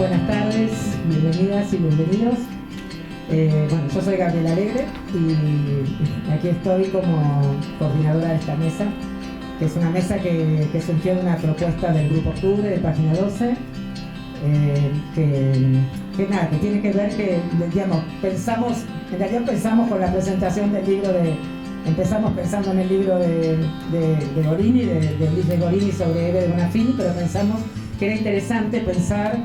Buenas tardes, bienvenidas y bienvenidos. Bueno, yo soy Gabriela Alegre y aquí estoy como coordinadora de esta mesa, que es una mesa que surgió de una propuesta del Grupo Octubre de Página 12, que tiene que ver que, digamos, en realidad pensamos con la presentación del libro empezamos pensando en el libro de Gorini, de Luis de Gorini sobre Eve de Bonafini, pero pensamos que era interesante pensar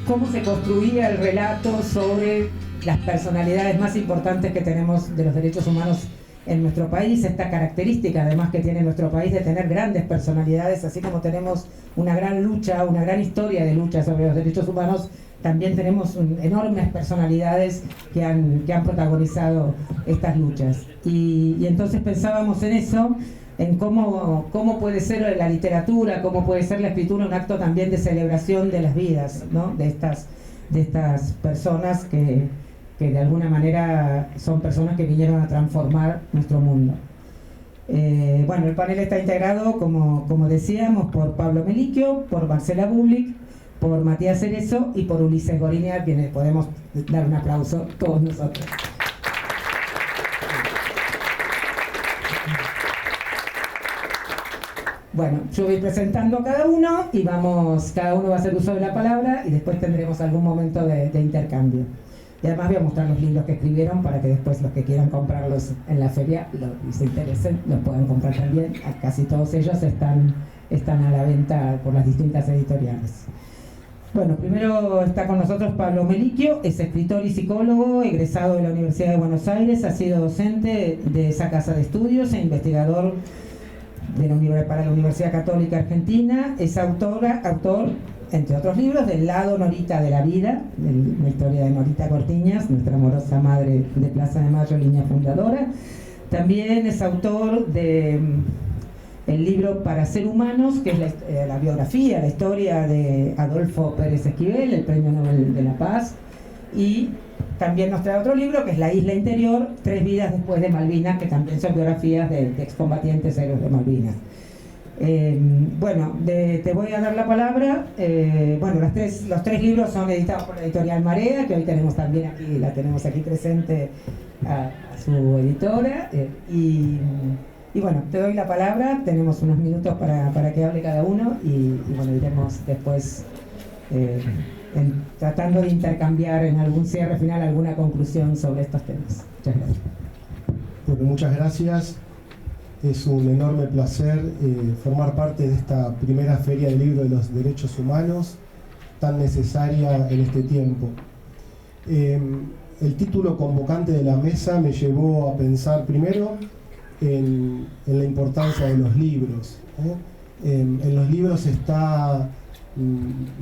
cómo se construía el relato sobre las personalidades más importantes que tenemos de los derechos humanos en nuestro país, esta característica además que tiene nuestro país de tener grandes personalidades, así como tenemos una gran lucha, una gran historia de lucha sobre los derechos humanos, también tenemos enormes personalidades que han protagonizado estas luchas. Y entonces pensábamos en eso, en cómo puede ser la literatura, cómo puede ser la escritura un acto también de celebración de las vidas, ¿no? de estas personas que de alguna manera son personas que vinieron a transformar nuestro mundo. Bueno, el panel está integrado, como decíamos, por Pablo Melicchio, por Marcela Bublik, por Matías Cerezo y por Ulises Gorini, a quienes podemos dar un aplauso todos nosotros. Bueno, yo voy presentando a cada uno y cada uno va a hacer uso de la palabra y después tendremos algún momento de intercambio. Y además voy a mostrar los libros que escribieron para que después los que quieran comprarlos en la feria y se interesen, los puedan comprar también. Casi todos ellos están a la venta por las distintas editoriales. Bueno, primero está con nosotros Pablo Melicchio, es escritor y psicólogo, egresado de la Universidad de Buenos Aires, ha sido docente de esa casa de estudios e investigador para la Universidad Católica Argentina. Es autor, entre otros libros, del Lado Norita de la Vida, la historia de Norita Cortiñas, nuestra amorosa madre de Plaza de Mayo, línea fundadora. También es autor de el libro Para Ser Humanos, que es la biografía, la historia de Adolfo Pérez Esquivel, el Premio Nobel de la Paz. Y también nos trae otro libro, que es La Isla Interior, 3 vidas después de Malvinas, que también son biografías de excombatientes héroes de Malvinas. Bueno, te voy a dar la palabra. Bueno, los tres libros son editados por la editorial Marea, que hoy tenemos también aquí, la tenemos aquí presente a su editora. Y bueno, te doy la palabra, tenemos unos minutos para que hable cada uno y bueno, iremos después tratando de intercambiar en algún cierre final alguna conclusión sobre estos temas. Muchas gracias. Bueno, muchas gracias. Es un enorme placer formar parte de esta primera Feria del Libro de los Derechos Humanos, tan necesaria en este tiempo. El título convocante de la mesa me llevó a pensar primero en la importancia de los libros. En los libros está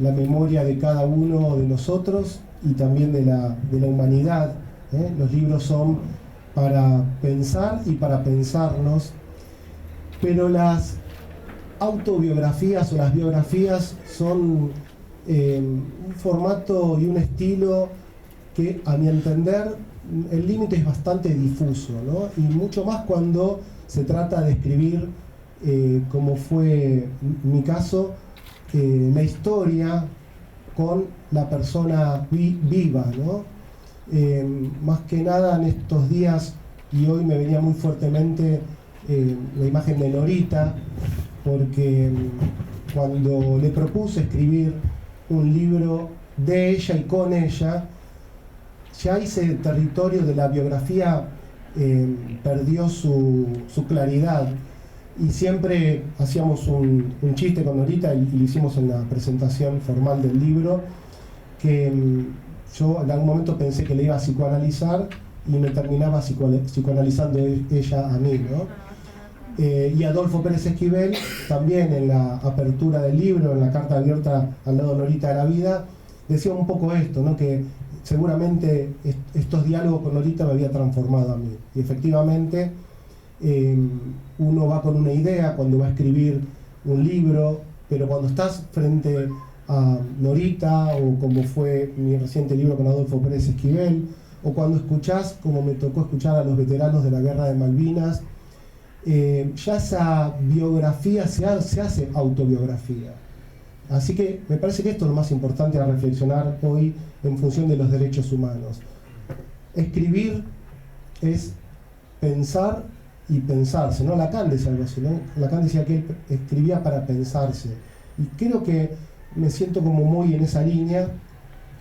la memoria de cada uno de nosotros y también de la humanidad. Los libros son para pensar y para pensarnos, pero las autobiografías o las biografías son un formato y un estilo que, a mi entender, el límite es bastante difuso, ¿no? Y mucho más cuando se trata de escribir, como fue mi caso, la historia con la persona viva, ¿no? Más que nada en estos días, y hoy me venía muy fuertemente la imagen de Norita, porque cuando le propuse escribir un libro de ella y con ella, ya ese territorio de la biografía perdió su claridad. Y siempre hacíamos un chiste con Norita, y lo hicimos en la presentación formal del libro, que yo en algún momento pensé que le iba a psicoanalizar y me terminaba psicoanalizando ella a mí, ¿no? Y Adolfo Pérez Esquivel, también en la apertura del libro, en la carta abierta al lado Norita de la Vida, decía un poco esto, ¿no? Que seguramente estos diálogos con Norita me había transformado a mí. Y efectivamente, uno va con una idea cuando va a escribir un libro, pero cuando estás frente a Norita, o como fue mi reciente libro con Adolfo Pérez Esquivel, o cuando escuchás, como me tocó escuchar a los veteranos de la Guerra de Malvinas, ya esa biografía se hace autobiografía. Así que me parece que esto es lo más importante a reflexionar hoy en función de los derechos humanos. Escribir es pensar y pensarse, ¿no? Lacan decía algo así, ¿no? Lacan decía que él escribía para pensarse. Y creo que me siento como muy en esa línea,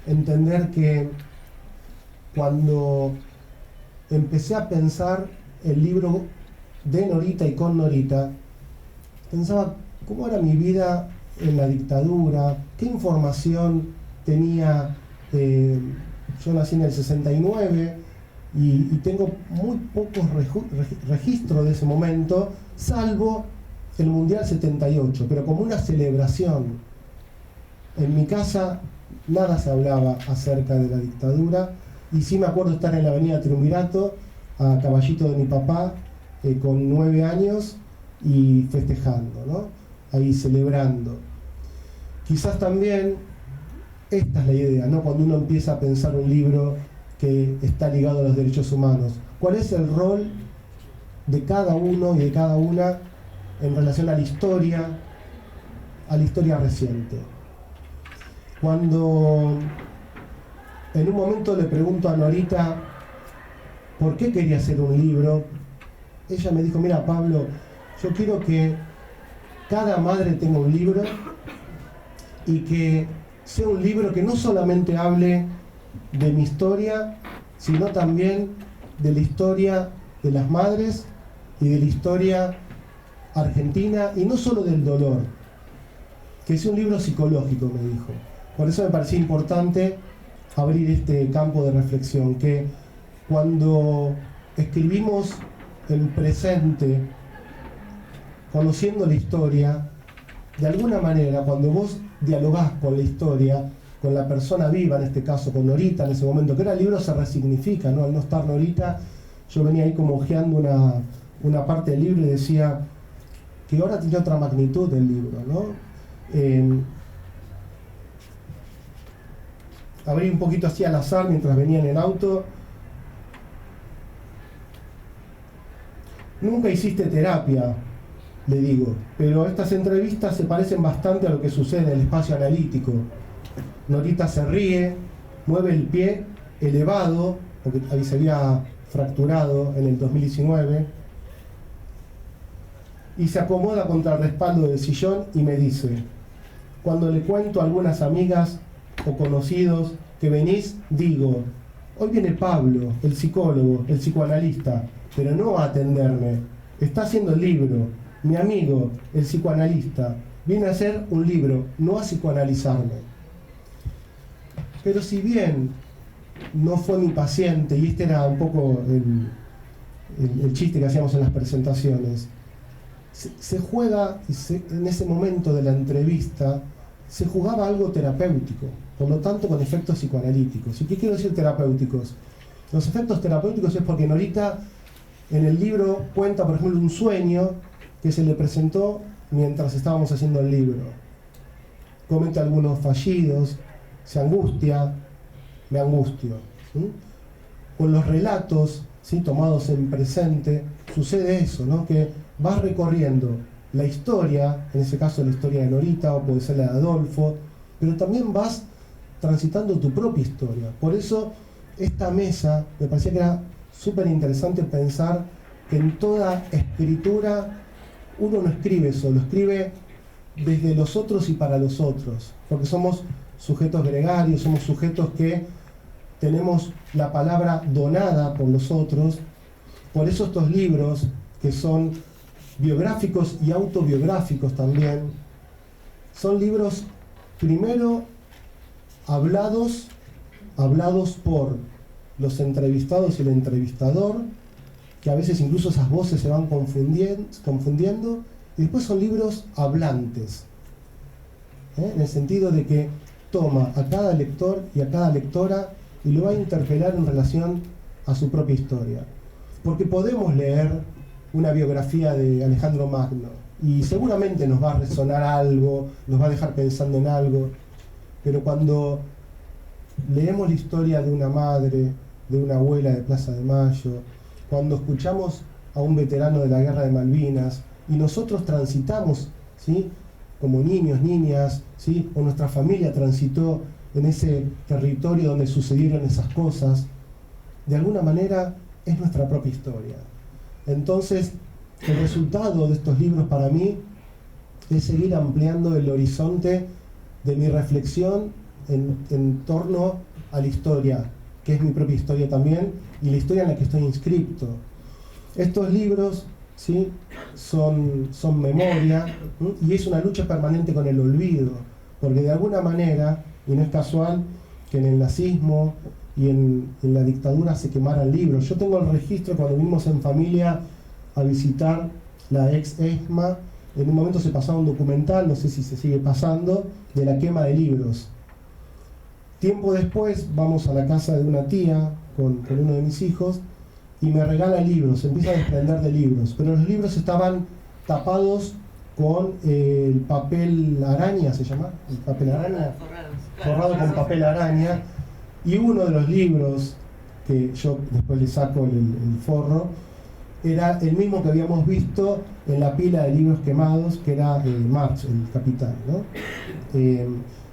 entender que cuando empecé a pensar el libro de Norita y con Norita, pensaba cómo era mi vida en la dictadura, qué información tenía. Yo nací en el 69 y tengo muy pocos registros de ese momento, salvo el Mundial 78, pero como una celebración. En mi casa nada se hablaba acerca de la dictadura, y sí me acuerdo estar en la avenida Triunvirato, a caballito de mi papá, con 9 años, y festejando, ¿no? Ahí celebrando. Quizás también esta es la idea, ¿no? Cuando uno empieza a pensar un libro que está ligado a los derechos humanos. ¿Cuál es el rol de cada uno y de cada una en relación a la historia reciente? Cuando en un momento le pregunto a Norita por qué quería hacer un libro, ella me dijo, mira Pablo, yo quiero que cada madre tenga un libro y que sea un libro que no solamente hable de mi historia, sino también de la historia de las madres y de la historia argentina, y no solo del dolor, que sea un libro psicológico, me dijo. Por eso me parecía importante abrir este campo de reflexión, que cuando escribimos en presente, conociendo la historia, de alguna manera, cuando vos dialogás con la historia, con la persona viva, en este caso con Norita en ese momento, que ahora el libro se resignifica, ¿no? Al no estar Norita, yo venía ahí como ojeando una parte del libro y decía que ahora tiene otra magnitud el libro, ¿no? Abrí un poquito así al azar mientras venía en el auto. Nunca hiciste terapia, le digo, pero estas entrevistas se parecen bastante a lo que sucede en el espacio analítico. Norita se ríe, mueve el pie elevado, porque ahí se había fracturado en el 2019, y se acomoda contra el respaldo del sillón y me dice, cuando le cuento a algunas amigas o conocidos que venís, digo, hoy viene Pablo, el psicólogo, el psicoanalista, pero no a atenderme, está haciendo el libro, mi amigo, el psicoanalista, viene a hacer un libro, no a psicoanalizarme. Pero si bien no fue mi paciente, y este era un poco el chiste que hacíamos en las presentaciones, se juega, en ese momento de la entrevista, se jugaba algo terapéutico, por lo tanto con efectos psicoanalíticos. ¿Y qué quiero decir terapéuticos? Los efectos terapéuticos es porque Norita en el libro cuenta, por ejemplo, un sueño que se le presentó mientras estábamos haciendo el libro. Comenta algunos fallidos, se angustia, me angustio. ¿Sí? Con los relatos, ¿sí?, tomados en presente, sucede eso, ¿no? Que vas recorriendo la historia, en ese caso la historia de Norita, o puede ser la de Adolfo, pero también vas transitando tu propia historia. Por eso esta mesa me parecía que era súper interesante pensar que en toda escritura uno no escribe solo, escribe desde los otros y para los otros, porque somos sujetos gregarios, somos sujetos que tenemos la palabra donada por los otros. Por eso estos libros, que son biográficos y autobiográficos también, son libros primero hablados por los entrevistados y el entrevistador, que a veces incluso esas voces se van confundiendo, y después son libros hablantes, en el sentido de que toma a cada lector y a cada lectora y lo va a interpelar en relación a su propia historia. Porque podemos leer una biografía de Alejandro Magno y seguramente nos va a resonar algo, nos va a dejar pensando en algo, pero cuando leemos la historia de una madre, de una abuela de Plaza de Mayo, cuando escuchamos a un veterano de la Guerra de Malvinas y nosotros transitamos, ¿sí?, como niños, niñas, ¿sí? O nuestra familia transitó en ese territorio donde sucedieron esas cosas, de alguna manera es nuestra propia historia. Entonces, el resultado de estos libros para mí es seguir ampliando el horizonte de mi reflexión en torno a la historia, que es mi propia historia también, y la historia en la que estoy inscripto. Estos libros, ¿sí?, son memoria, ¿sí?, y es una lucha permanente con el olvido, porque de alguna manera, y no es casual que en el nazismo y en la dictadura se quemaran libros. Yo tengo el registro cuando vinimos en familia a visitar la ex ESMA, en un momento se pasaba un documental, no sé si se sigue pasando, de la quema de libros. Tiempo después vamos a la casa de una tía con uno de mis hijos y me regala libros, se empieza a desprender de libros, pero los libros estaban tapados con el papel araña, ¿se llama? El papel araña, forrado con papel araña, y uno de los libros que yo después le saco el forro era el mismo que habíamos visto en la pila de libros quemados, que era Marx, el Capital, ¿no?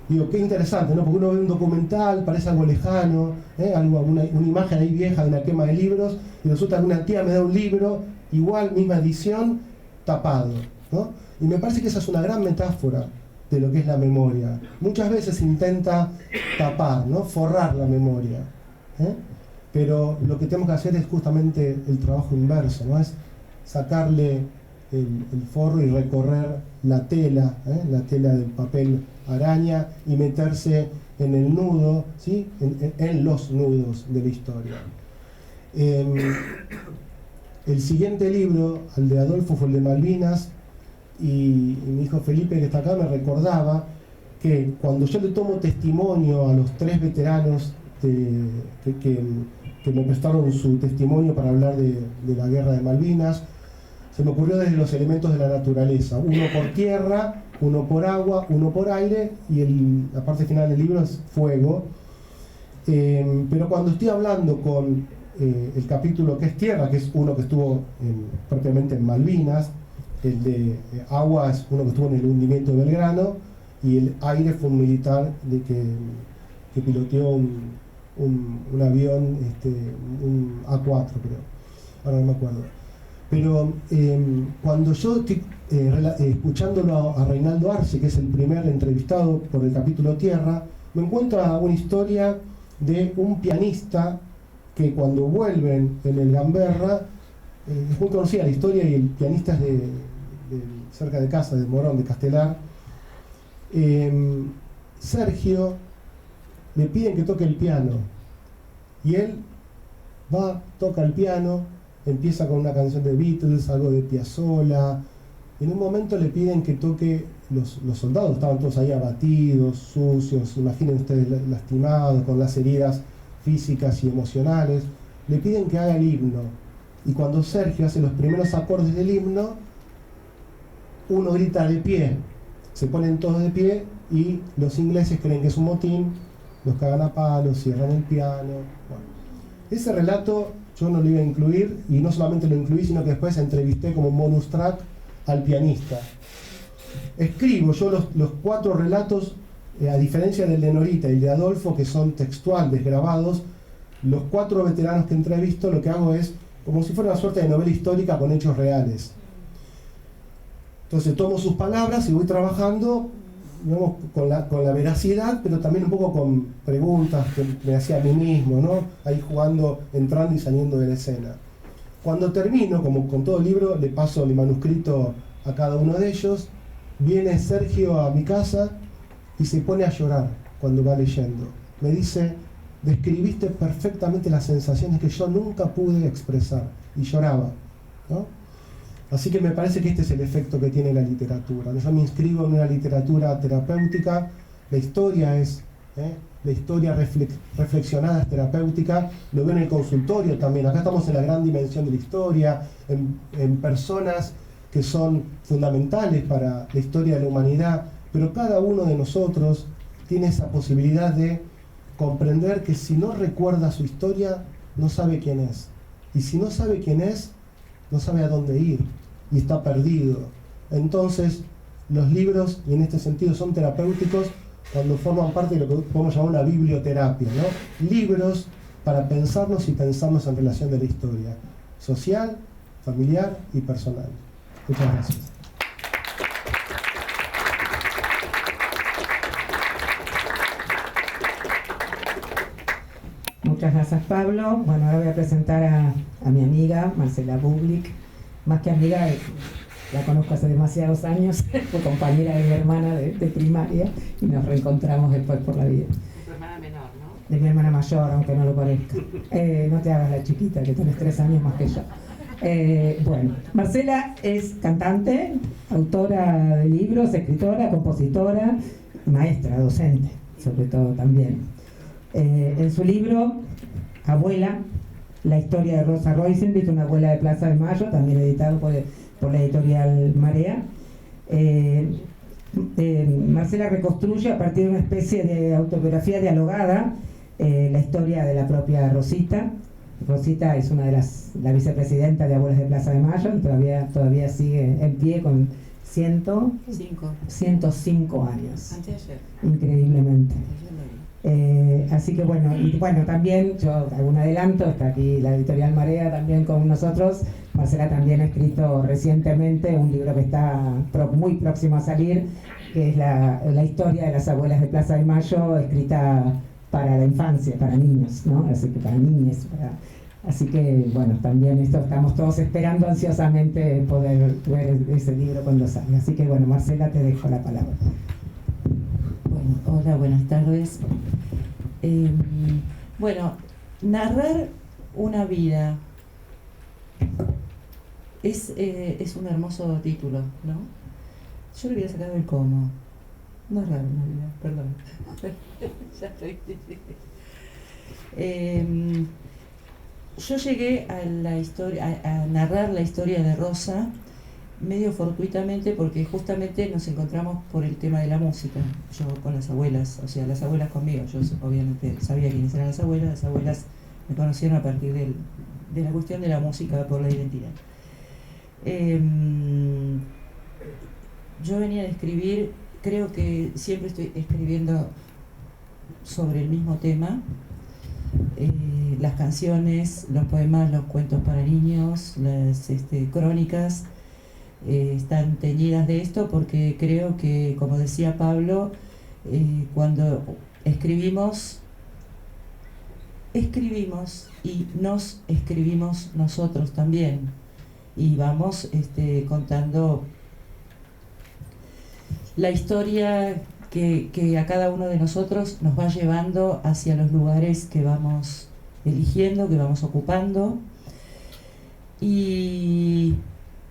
Digo, qué interesante, ¿no? Porque uno ve un documental, parece algo lejano, una imagen ahí vieja de una quema de libros, y resulta que una tía me da un libro, igual, misma edición, tapado, ¿no? Y me parece que esa es una gran metáfora de lo que es la memoria. Muchas veces se intenta tapar, ¿no?, forrar la memoria, pero lo que tenemos que hacer es justamente el trabajo inverso, ¿no? Es sacarle el forro y recorrer la tela del papel araña y meterse en el nudo, ¿sí?, en los nudos de la historia. El siguiente libro, el de Adolfo, fue el de Malvinas, y mi hijo Felipe, que está acá, me recordaba que cuando yo le tomo testimonio a los 3 veteranos que me prestaron su testimonio para hablar de la guerra de Malvinas, se me ocurrió desde los elementos de la naturaleza, uno por tierra, uno por agua, uno por aire, y la parte final del libro es fuego. Pero cuando estoy hablando con el capítulo que es tierra, que es uno que estuvo propiamente en Malvinas, el de agua es uno que estuvo en el hundimiento de Belgrano, y el aire fue un militar que piloteó un avión, un A4 creo, ahora no me acuerdo. Pero cuando yo estoy escuchándolo a Reinaldo Arce, que es el primer entrevistado por el capítulo Tierra, me encuentro una historia de un pianista que cuando vuelven en el Gamberra, es muy conocida la historia, y el pianista es de cerca de casa, de Morón, de Castelar. Sergio le piden que toque el piano, y él va, toca el piano, empieza con una canción de Beatles, algo de Piazzolla, y en un momento le piden que toque, los soldados estaban todos ahí abatidos, sucios, imaginen ustedes lastimados, con las heridas físicas y emocionales, le piden que haga el himno, y cuando Sergio hace los primeros acordes del himno, uno grita de pie, se ponen todos de pie, y los ingleses creen que es un motín, los cagan a palos, cierran el piano. Bueno, ese relato yo no lo iba a incluir, y no solamente lo incluí, sino que después entrevisté como bonus track al pianista. Escribo yo los 4 relatos, a diferencia del de Norita y el de Adolfo, que son textual, desgrabados. Los 4 veteranos que entrevisto, lo que hago es como si fuera una suerte de novela histórica con hechos reales. Entonces tomo sus palabras y voy trabajando, digamos, con la veracidad, pero también un poco con preguntas que me hacía a mí mismo, ¿no? Ahí jugando, entrando y saliendo de la escena. Cuando termino, como con todo el libro, le paso el manuscrito a cada uno de ellos. Viene Sergio a mi casa y se pone a llorar cuando va leyendo. Me dice: describiste perfectamente las sensaciones que yo nunca pude expresar. Y lloraba, ¿no? Así que me parece que este es el efecto que tiene la literatura. Yo me inscribo en una literatura terapéutica. La historia es, la historia reflexionada es terapéutica. Lo veo en el consultorio también. Acá estamos en la gran dimensión de la historia, en personas que son fundamentales para la historia de la humanidad, pero cada uno de nosotros tiene esa posibilidad de comprender que si no recuerda su historia, no sabe quién es. Y si no sabe quién es, no sabe a dónde ir y está perdido. Entonces, los libros, y en este sentido son terapéuticos, cuando forman parte de lo que podemos llamar una biblioterapia, ¿no? Libros para pensarnos y pensarnos en relación de la historia social, familiar y personal. Muchas gracias. Muchas gracias, Pablo. Bueno, ahora voy a presentar a mi amiga Marcela Bublik. Más que amiga, la conozco hace demasiados años, fue compañera de mi hermana de primaria y nos reencontramos después por la vida. Tu hermana menor, ¿no? De mi hermana mayor, aunque no lo parezca. No te hagas la chiquita, que tenés 3 años más que yo. Bueno, Marcela es cantante, autora de libros, escritora, compositora, maestra, docente, sobre todo también. En su libro, Abuela, la historia de Rosa Rosenblit, una abuela de Plaza de Mayo, también editado por la editorial Marea. Marcela reconstruye a partir de una especie de autobiografía dialogada la historia de la propia Rosita. Rosita es una de la vicepresidenta de Abuelas de Plaza de Mayo y todavía sigue en pie con 105 años. Anteayer. Increíblemente. Ayer lo vi. Así que bueno, y bueno, también yo hago un adelanto, está aquí la editorial Marea también con nosotros. Marcela también ha escrito recientemente un libro que está muy próximo a salir, que es la historia de las abuelas de Plaza de Mayo, escrita para la infancia, para niños, ¿no? Así que para niñes, así que bueno, también estamos todos esperando ansiosamente poder ver ese libro cuando salga. Así que bueno, Marcela, te dejo la palabra. Bueno, hola, buenas tardes. Bueno, narrar una vida es un hermoso título, ¿no? Yo le voy a sacar el cómo. Narrar una vida, perdón. Ya estoy. Yo llegué a la historia, a narrar la historia de Rosa medio fortuitamente porque justamente nos encontramos por el tema de la música, yo con las abuelas, o sea, las abuelas conmigo, yo obviamente sabía quiénes eran las abuelas me conocieron a partir de la cuestión de la música por la identidad. Yo venía de escribir, creo que siempre estoy escribiendo sobre el mismo tema, las canciones, los poemas, los cuentos para niños, las crónicas, están teñidas de esto porque creo que, como decía Pablo, cuando escribimos y nos escribimos nosotros también y vamos contando la historia que a cada uno de nosotros nos va llevando hacia los lugares que vamos eligiendo, que vamos ocupando. Y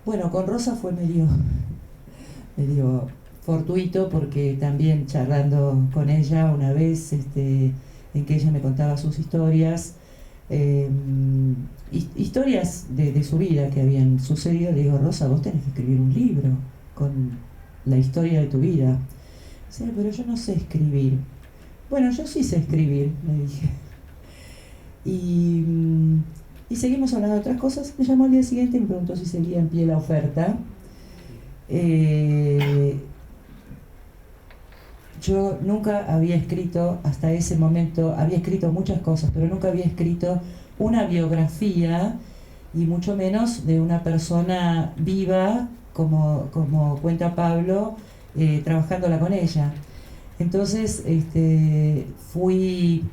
bueno, con Rosa fue medio fortuito porque también charlando con ella una vez en que ella me contaba sus historias, historias de su vida que habían sucedido, le digo, Rosa, vos tenés que escribir un libro con la historia de tu vida. O sea, pero yo no sé escribir. Bueno, yo sí sé escribir, le dije. Y seguimos hablando de otras cosas. Me llamó al día siguiente y me preguntó si seguía en pie la oferta. Yo nunca había escrito, hasta ese momento, había escrito muchas cosas, pero nunca había escrito una biografía, y mucho menos de una persona viva, como cuenta Pablo, trabajándola con ella. Entonces fui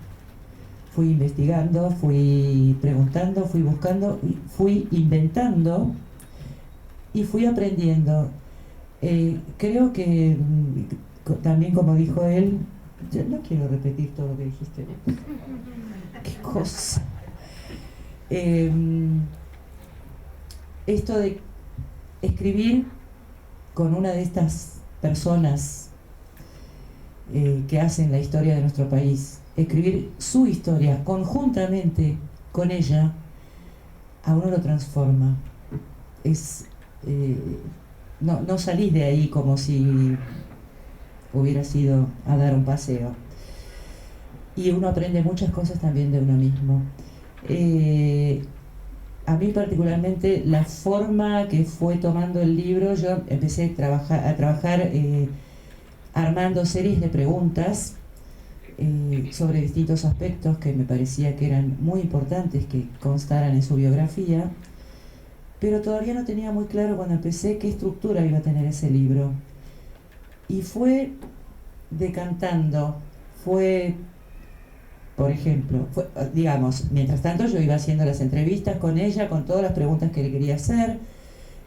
investigando, fui preguntando, fui buscando, fui inventando y fui aprendiendo. Creo que también, como dijo él, yo no quiero repetir todo lo que dijiste. Qué cosa. Esto de escribir con una de estas personas que hacen la historia de nuestro país, escribir su historia conjuntamente con ella, a uno lo transforma. No salís de ahí como si hubieras ido a dar un paseo. Y uno aprende muchas cosas también de uno mismo. a mí particularmente la forma que fue tomando el libro, yo empecé a trabajar armando series de preguntas sobre distintos aspectos que me parecía que eran muy importantes que constaran en su biografía, pero todavía no tenía muy claro cuando empecé qué estructura iba a tener ese libro. Y fue decantando, por ejemplo, digamos, mientras tanto yo iba haciendo las entrevistas con ella, con todas las preguntas que le quería hacer,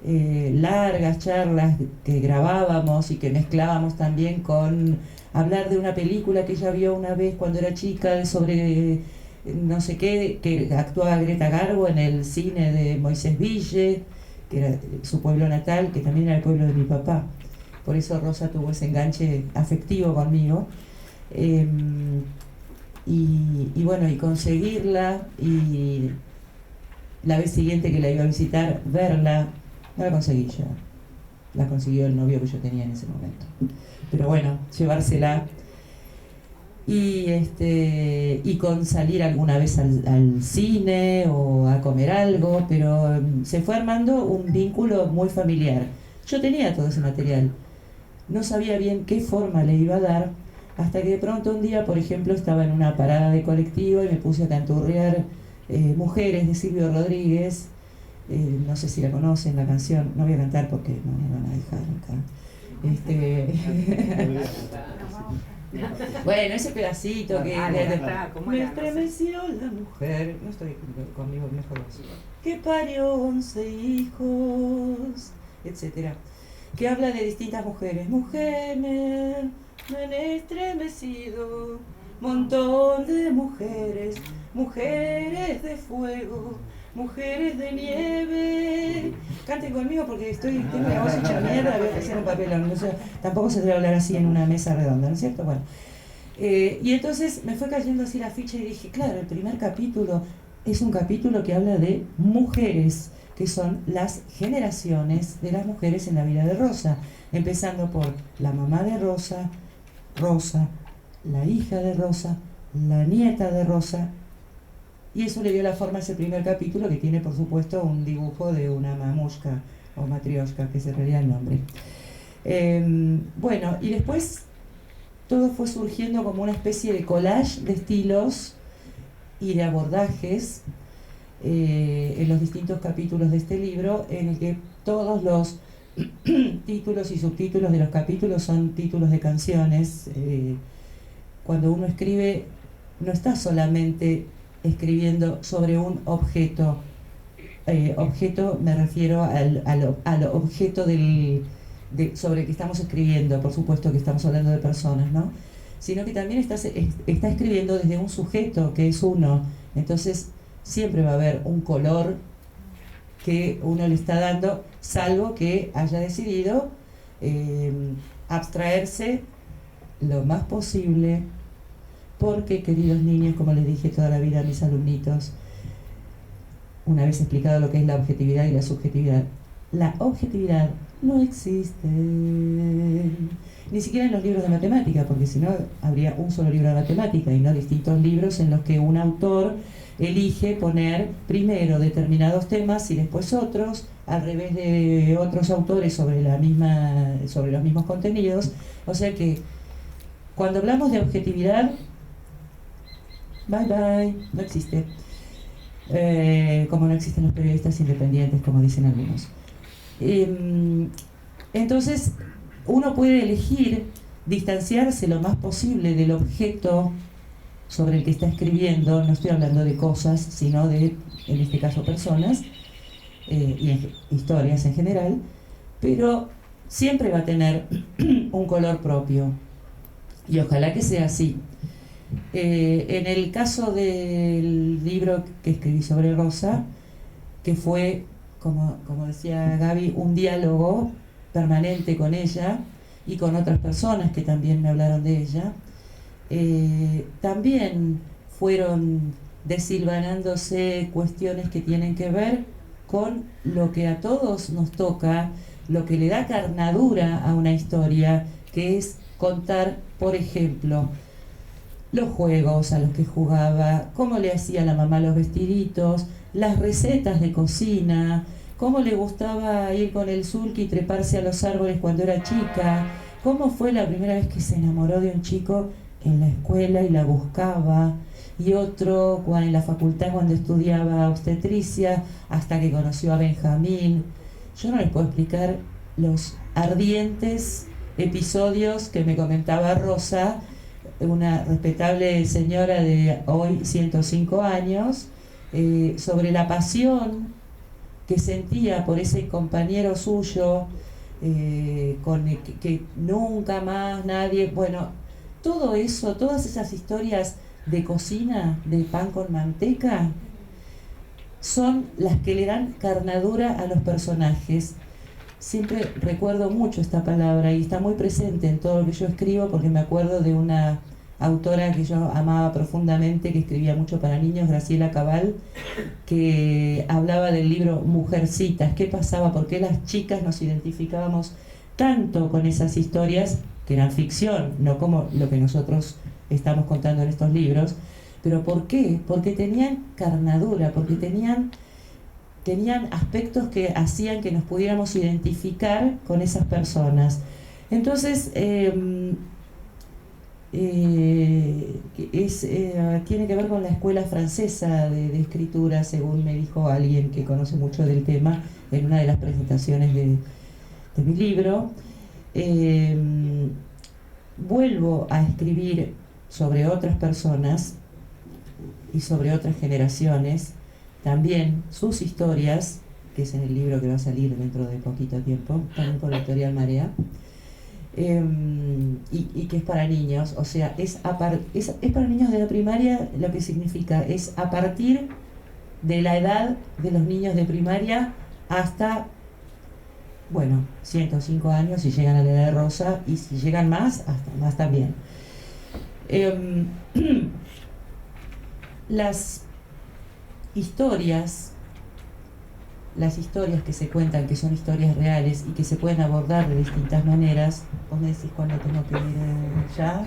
largas charlas que grabábamos y que mezclábamos también con hablar de una película que ella vio una vez cuando era chica sobre no sé qué, que actuaba Greta Garbo en el cine de Moisés Ville, que era su pueblo natal, que también era el pueblo de mi papá. Por eso Rosa tuvo ese enganche afectivo conmigo. Y bueno, y conseguirla, y la vez siguiente que la iba a visitar, verla, no la conseguí yo, la consiguió el novio que yo tenía en ese momento. Pero bueno, llevársela y con salir alguna vez al cine o a comer algo, pero se fue armando un vínculo muy familiar. Yo tenía todo ese material, no sabía bien qué forma le iba a dar, hasta que de pronto un día, por ejemplo, estaba en una parada de colectivo y me puse a canturrear Mujeres de Silvio Rodríguez. No sé si la conocen, la canción, no voy a cantar porque no me van a dejar acá. Bueno, ese pedacito que me estremeció la mujer, no estoy conmigo mejor voz, que parió 11 hijos, etcétera, que habla de distintas mujeres. Mujeres me han estremecido, montón de mujeres, mujeres de fuego, mujeres de nieve. Canten conmigo porque tengo la voz hecha mierda, voy a hacer un papelón. O sea, tampoco se debe hablar así en una mesa redonda, ¿no es cierto? Bueno, y entonces me fue cayendo así la ficha y dije, claro, el primer capítulo es un capítulo que habla de mujeres, que son las generaciones de las mujeres en la vida de Rosa, empezando por la mamá de Rosa, Rosa, la hija de Rosa, la nieta de Rosa. Y eso le dio la forma a ese primer capítulo, que tiene por supuesto un dibujo de una mamushka o matrioshka, que es en realidad el nombre. Bueno, y después todo fue surgiendo como una especie de collage de estilos y de abordajes en los distintos capítulos de este libro, en el que todos los títulos y subtítulos de los capítulos son títulos de canciones. Cuando uno escribe, no está solamente escribiendo sobre un objeto. Objeto me refiero al objeto sobre el que estamos escribiendo, por supuesto que estamos hablando de personas, ¿no? Sino que también está escribiendo desde un sujeto que es uno. Entonces siempre va a haber un color que uno le está dando, salvo que haya decidido abstraerse lo más posible, porque, queridos niños, como les dije toda la vida a mis alumnitos, una vez explicado lo que es la objetividad y la subjetividad, la objetividad no existe, ni siquiera en los libros de matemática, porque si no habría un solo libro de matemática y no distintos libros en los que un autor elige poner primero determinados temas y después otros, al revés de otros autores sobre los mismos contenidos. O sea que cuando hablamos de objetividad, bye bye, no existe. Como no existen los periodistas independientes, como dicen algunos. Entonces, uno puede elegir distanciarse lo más posible del objeto sobre el que está escribiendo. No estoy hablando de cosas, sino de, en este caso, personas y historias en general, pero siempre va a tener un color propio, y ojalá que sea así. En el caso del libro que escribí sobre Rosa, que fue, como decía Gaby, un diálogo permanente con ella y con otras personas que también me hablaron de ella, también fueron desilvanándose cuestiones que tienen que ver con lo que a todos nos toca, lo que le da carnadura a una historia, que es contar, por ejemplo, los juegos a los que jugaba, cómo le hacía la mamá los vestiditos, las recetas de cocina, cómo le gustaba ir con el sulky y treparse a los árboles cuando era chica, cómo fue la primera vez que se enamoró de un chico en la escuela y la buscaba, y otro en la facultad cuando estudiaba obstetricia, hasta que conoció a Benjamín. Yo no les puedo explicar los ardientes episodios que me comentaba Rosa, una respetable señora de hoy 105 años, sobre la pasión que sentía por ese compañero suyo, que nunca más nadie, bueno, todo eso, todas esas historias de cocina, de pan con manteca, son las que le dan carnadura a los personajes. Siempre recuerdo mucho esta palabra y está muy presente en todo lo que yo escribo, porque me acuerdo de una autora que yo amaba profundamente, que escribía mucho para niños, Graciela Cabal, que hablaba del libro Mujercitas. ¿Qué pasaba? ¿Por qué las chicas nos identificábamos tanto con esas historias, que eran ficción, no como lo que nosotros estamos contando en estos libros? ¿Pero por qué? Porque tenían carnadura, porque tenían aspectos que hacían que nos pudiéramos identificar con esas personas. Entonces, tiene que ver con la escuela francesa de escritura, según me dijo alguien que conoce mucho del tema en una de las presentaciones de mi libro. Vuelvo a escribir sobre otras personas y sobre otras generaciones, también sus historias, que es en el libro que va a salir dentro de poquito tiempo, también por la editorial Marea, y que es para niños, o sea, es para niños de la primaria, lo que significa es a partir de la edad de los niños de primaria hasta, bueno, 105 años si llegan a la edad de Rosa, y si llegan más, hasta más también. Las historias que se cuentan, que son historias reales y que se pueden abordar de distintas maneras. Vos me decís cuándo tengo que ir ya.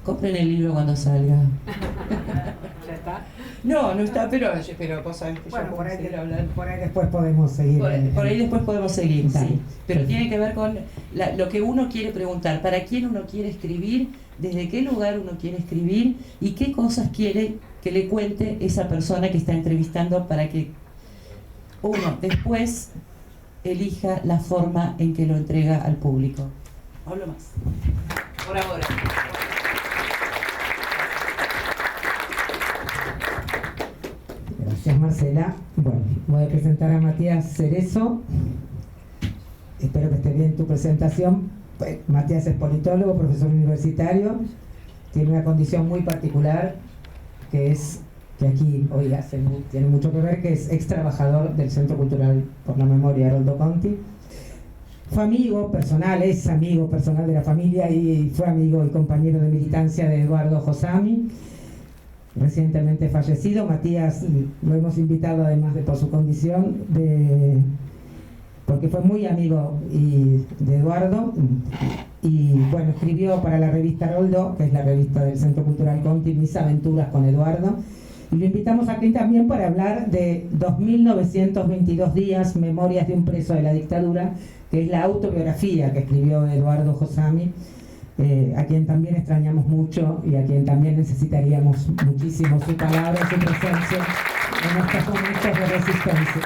Compren el libro cuando salga. ¿Ya está? No está, pero vos sabés que Bueno, yo por ahí, hablar. por ahí después podemos seguir. Por ahí después podemos seguir, Dale. sí. Pero tiene que ver con lo que uno quiere preguntar, para quién uno quiere escribir, desde qué lugar uno quiere escribir y qué cosas quiere que le cuente esa persona que está entrevistando, para que uno después elija la forma en que lo entrega al público. Hablo más. Por ahora. Gracias, Marcela. Bueno, voy a presentar a Matías Cerezo. Espero que esté bien tu presentación. Matías es politólogo, profesor universitario. Tiene una condición muy particular, que es que aquí hoy tiene mucho que ver, que es ex trabajador del Centro Cultural por la Memoria Haroldo Conti. Fue amigo personal, es amigo personal de la familia, y fue amigo y compañero de militancia de Eduardo Josami, recientemente fallecido. Matías lo hemos invitado, además de por su condición, porque fue muy amigo de Eduardo, y bueno, escribió para la revista Haroldo, que es la revista del Centro Cultural Conti, Mis aventuras con Eduardo, y lo invitamos aquí también para hablar de 2922 días, memorias de un preso de la dictadura, que es la autobiografía que escribió Eduardo Josami, a quien también extrañamos mucho y a quien también necesitaríamos muchísimo su palabra, su presencia en estos momentos de resistencia.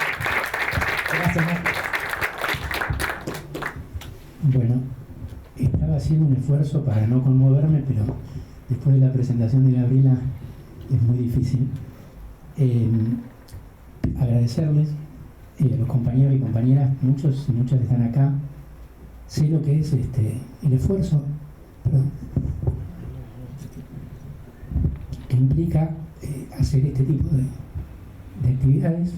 Gracias, Martín. Bueno, estaba haciendo un esfuerzo para no conmoverme, pero después de la presentación de Gabriela es muy difícil. Agradecerles a los compañeros y compañeras, muchos y muchas están acá. Sé lo que es el esfuerzo, que implica hacer este tipo de actividades.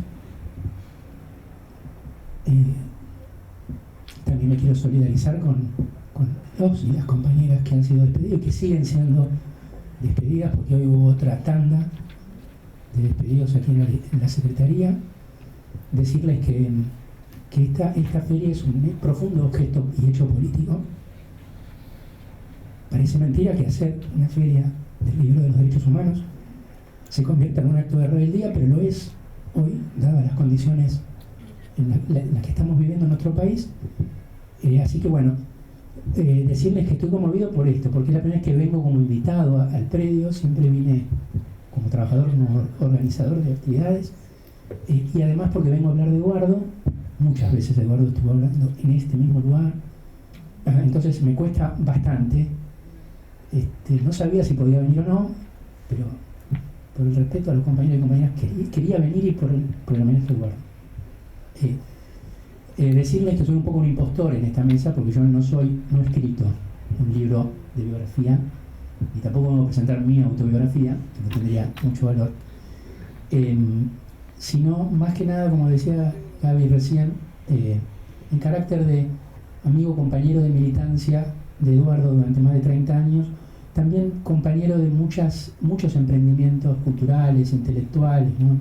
También me quiero solidarizar con los y las compañeras que han sido despedidos y que siguen siendo despedidas, porque hoy hubo otra tanda de despedidos aquí en la Secretaría. Decirles que esta feria es un profundo objeto y hecho político. Parece mentira que hacer una feria del libro de los derechos humanos se convierta en un acto de rebeldía, pero lo es hoy, dadas las condiciones en las que estamos viviendo en nuestro país. Así que bueno, decirles que estoy conmovido por esto, porque es la primera vez que vengo como invitado al predio. Siempre vine como trabajador, como organizador de actividades, y además porque vengo a hablar de Eduardo. Muchas veces Eduardo estuvo hablando en este mismo lugar, entonces me cuesta bastante. No sabía si podía venir o no, pero por el respeto a los compañeros y compañeras quería venir, y por el homenaje a Eduardo. Decirles que soy un poco un impostor en esta mesa, porque yo no he escrito un libro de biografía, y tampoco voy a presentar mi autobiografía, que no tendría mucho valor, sino más que nada, como decía Gaby recién, en carácter de amigo, compañero de militancia de Eduardo durante más de 30 años, también compañero de muchos emprendimientos culturales, intelectuales, ¿no?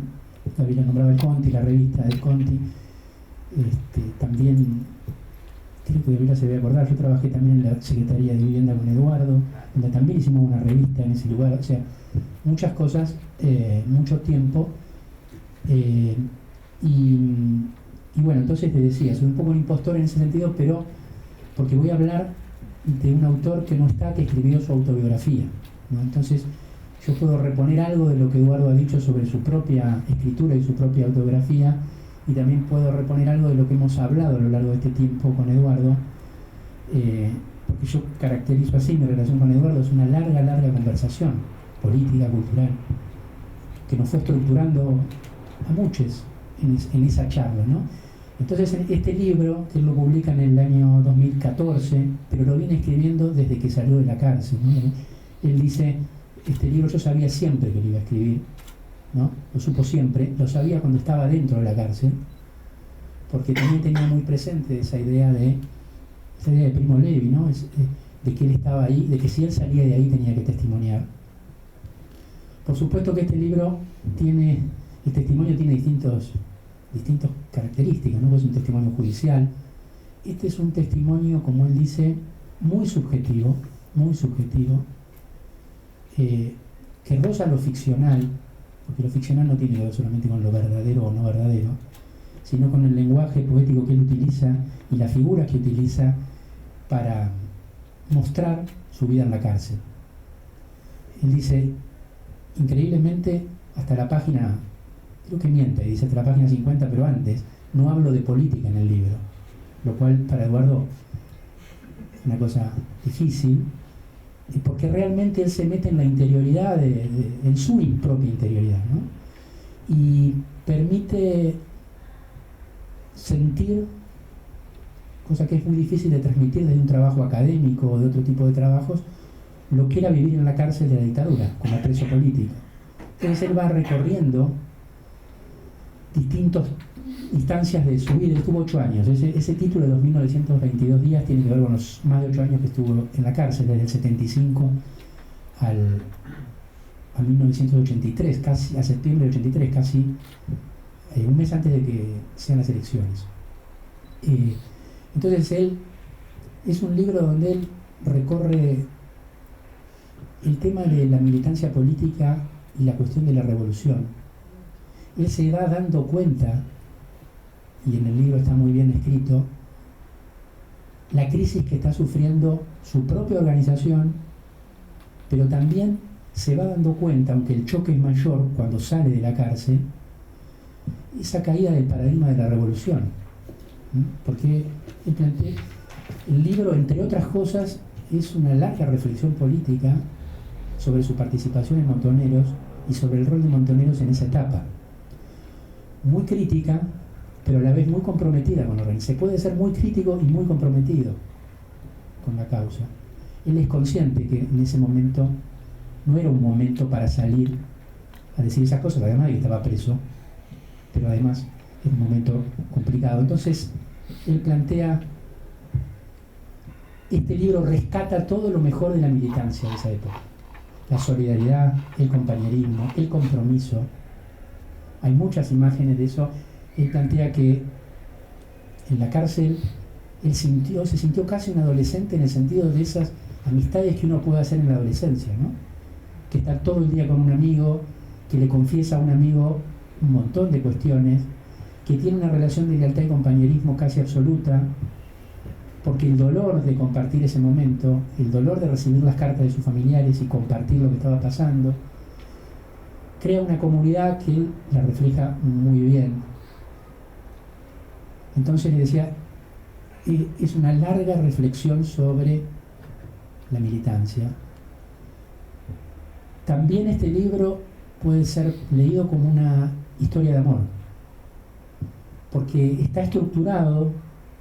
Gaby lo nombraba el Conti, la revista del Conti. También, creo que Gabriela se debe acordar, yo trabajé también en la Secretaría de Vivienda con Eduardo, donde también hicimos una revista en ese lugar. O sea, muchas cosas, mucho tiempo. Y bueno, entonces te decía, soy un poco un impostor en ese sentido, pero porque voy a hablar de un autor que no está, que escribió su autobiografía, ¿no? Entonces yo puedo reponer algo de lo que Eduardo ha dicho sobre su propia escritura y su propia autobiografía, y también puedo reponer algo de lo que hemos hablado a lo largo de este tiempo con Eduardo, porque yo caracterizo así mi relación con Eduardo. Es una larga conversación política, cultural, que nos fue estructurando a muchos en esa charla, ¿no? Entonces, este libro, que él lo publica en el año 2014, pero lo viene escribiendo desde que salió de la cárcel, ¿no? Él dice, este libro yo sabía siempre que lo iba a escribir, ¿no? Lo supo siempre, lo sabía cuando estaba dentro de la cárcel, porque también tenía muy presente esa idea de Primo Levi, ¿no? De que él estaba ahí, de que si él salía de ahí tenía que testimoniar. Por supuesto que este libro el testimonio tiene distintas características, ¿no? Es un testimonio judicial. Este es un testimonio, como él dice, muy subjetivo, que roza lo ficcional, porque lo ficcional no tiene que ver solamente con lo verdadero o no verdadero, sino con el lenguaje poético que él utiliza y las figuras que utiliza para mostrar su vida en la cárcel. Él dice, increíblemente, hasta la página, creo que miente, dice hasta la página 50, pero antes, no hablo de política en el libro, lo cual para Eduardo es una cosa difícil, porque realmente él se mete en la interioridad, en su propia interioridad, ¿no? Y permite sentir, cosa que es muy difícil de transmitir desde un trabajo académico o de otro tipo de trabajos, lo que era vivir en la cárcel de la dictadura, como preso político. Entonces él va recorriendo distintas instancias de su vida. Él estuvo 8 años. Ese título de 2.922 días tiene que ver con los más de 8 años que estuvo en la cárcel, desde el 75 a 1983, casi a septiembre del 83, casi un mes antes de que sean las elecciones. Entonces él, es un libro donde él recorre el tema de la militancia política y la cuestión de la revolución. Él se va dando cuenta, y en el libro está muy bien escrito, la crisis que está sufriendo su propia organización, pero también se va dando cuenta, aunque el choque es mayor cuando sale de la cárcel, esa caída del paradigma de la revolución. Porque el libro, entre otras cosas, es una larga reflexión política sobre su participación en Montoneros y sobre el rol de Montoneros en esa etapa. Muy crítica, pero a la vez muy comprometida con la organización. Se puede ser muy crítico y muy comprometido con la causa. Él es consciente que en ese momento no era un momento para salir a decir esas cosas, además de que estaba preso, pero además era un momento complicado. Entonces, él plantea, este libro rescata todo lo mejor de la militancia de esa época. La solidaridad, el compañerismo, el compromiso. Hay muchas imágenes de eso. Él plantea que en la cárcel él se sintió casi un adolescente en el sentido de esas amistades que uno puede hacer en la adolescencia, ¿no? Que estar todo el día con un amigo, que le confiesa a un amigo un montón de cuestiones, que tiene una relación de lealtad y compañerismo casi absoluta, porque el dolor de compartir ese momento, el dolor de recibir las cartas de sus familiares y compartir lo que estaba pasando, crea una comunidad que él la refleja muy bien. Entonces le decía, es una larga reflexión sobre la militancia. También este libro puede ser leído como una historia de amor, porque está estructurado,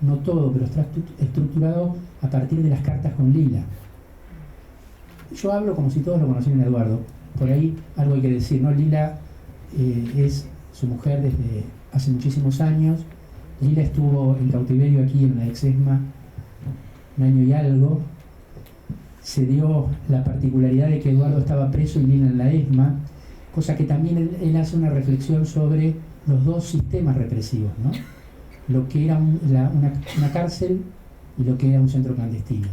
no todo, pero está estructurado a partir de las cartas con Lila. Yo hablo como si todos lo conocieran a Eduardo, por ahí algo hay que decir, ¿no? Lila es su mujer desde hace muchísimos años. Lila estuvo en cautiverio aquí en la ex-ESMA un año y algo. Se dio la particularidad de que Eduardo estaba preso y Lila en la ESMA, cosa que también él hace una reflexión sobre los dos sistemas represivos, ¿no? Lo que era una cárcel y lo que era un centro clandestino.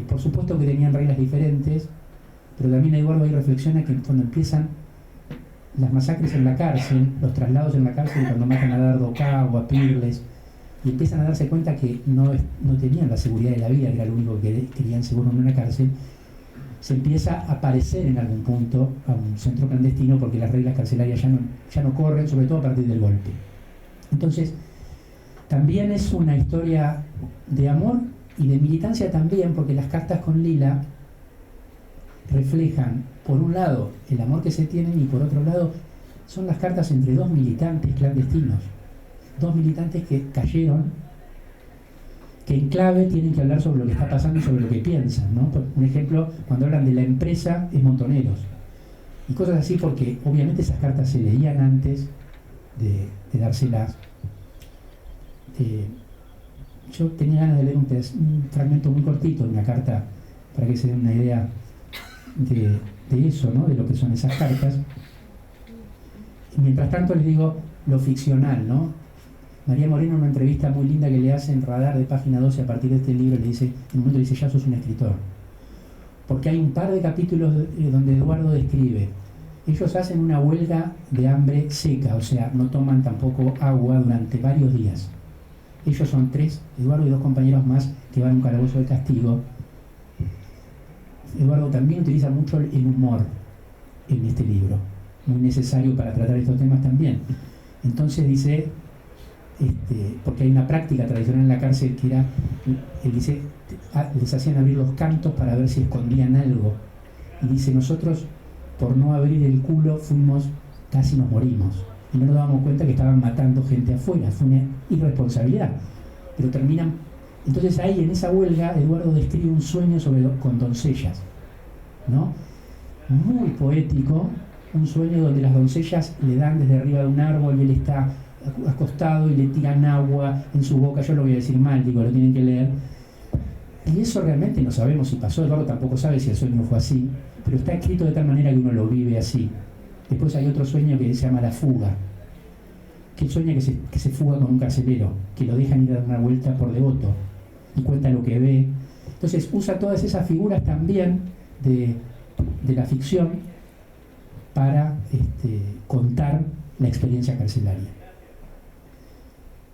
Por supuesto que tenían reglas diferentes, pero también Eduardo ahí reflexiona que cuando empiezan las masacres en la cárcel, los traslados en la cárcel, cuando matan a Dardo Cá o a Pirles, y empiezan a darse cuenta que no tenían la seguridad de la vida, que era lo único que querían seguro en una cárcel, se empieza a parecer en algún punto a un centro clandestino porque las reglas carcelarias ya no corren, sobre todo a partir del golpe. Entonces, también es una historia de amor y de militancia también, porque las cartas con Lila reflejan, por un lado, el amor que se tienen y por otro lado, son las cartas entre dos militantes clandestinos. Dos militantes que cayeron, que en clave tienen que hablar sobre lo que está pasando y sobre lo que piensan, ¿no? Por un ejemplo, cuando hablan de la empresa es Montoneros. Y cosas así porque obviamente esas cartas se leían antes de dárselas. Yo tenía ganas de leer un fragmento muy cortito de una carta para que se den una idea de eso, ¿no? De lo que son esas cartas. Y mientras tanto les digo lo ficcional, ¿no? María Moreno, en una entrevista muy linda que le hace en Radar de página 12 a partir de este libro, le dice, en un momento le dice, ya sos un escritor. Porque hay un par de capítulos donde Eduardo describe, ellos hacen una huelga de hambre seca, o sea, no toman tampoco agua durante varios días. Ellos son 3, Eduardo y 2 compañeros más que van a un calabozo de castigo. Eduardo también utiliza mucho el humor en este libro, muy necesario para tratar estos temas también. Entonces dice, porque hay una práctica tradicional en la cárcel que era, él dice, les hacían abrir los cantos para ver si escondían algo. Y dice, nosotros por no abrir el culo casi nos morimos. Y no nos dábamos cuenta que estaban matando gente afuera, fue una irresponsabilidad. Pero terminan. Entonces ahí en esa huelga Eduardo describe un sueño con doncellas, ¿no? Muy poético, un sueño donde las doncellas le dan desde arriba de un árbol y él está acostado y le tiran agua en su boca. Yo lo voy a decir mal, digo, lo tienen que leer. Y eso realmente no sabemos si pasó, Eduardo tampoco sabe si el sueño fue así, pero está escrito de tal manera que uno lo vive así. Después hay otro sueño que se llama La Fuga, que él sueña que se fuga con un carcelero, que lo dejan ir a dar una vuelta por Devoto y cuenta lo que ve. Entonces usa todas esas figuras también de la ficción para contar la experiencia carcelaria.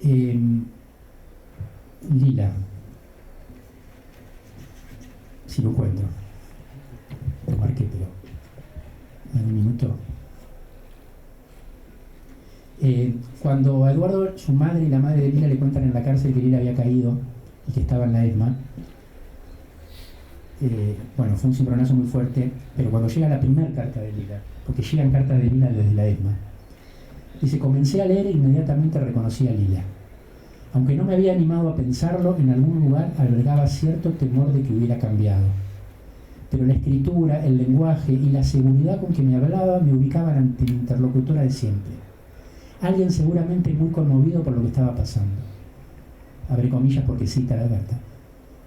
Lila, si lo encuentro, lo marqué, pero en un minuto. Cuando a Eduardo, su madre y la madre de Lila le cuentan en la cárcel que Lila había caído y que estaba en la ESMA, bueno, fue un cimbronazo muy fuerte, pero cuando llega la primera carta de Lila, porque llegan cartas de Lila desde la ESMA, dice, comencé a leer e inmediatamente reconocí a Lila. Aunque no me había animado a pensarlo, en algún lugar albergaba cierto temor de que hubiera cambiado. Pero la escritura, el lenguaje y la seguridad con que me hablaba me ubicaban ante mi interlocutora de siempre. Alguien seguramente muy conmovido por lo que estaba pasando. Abre comillas porque cita la Berta.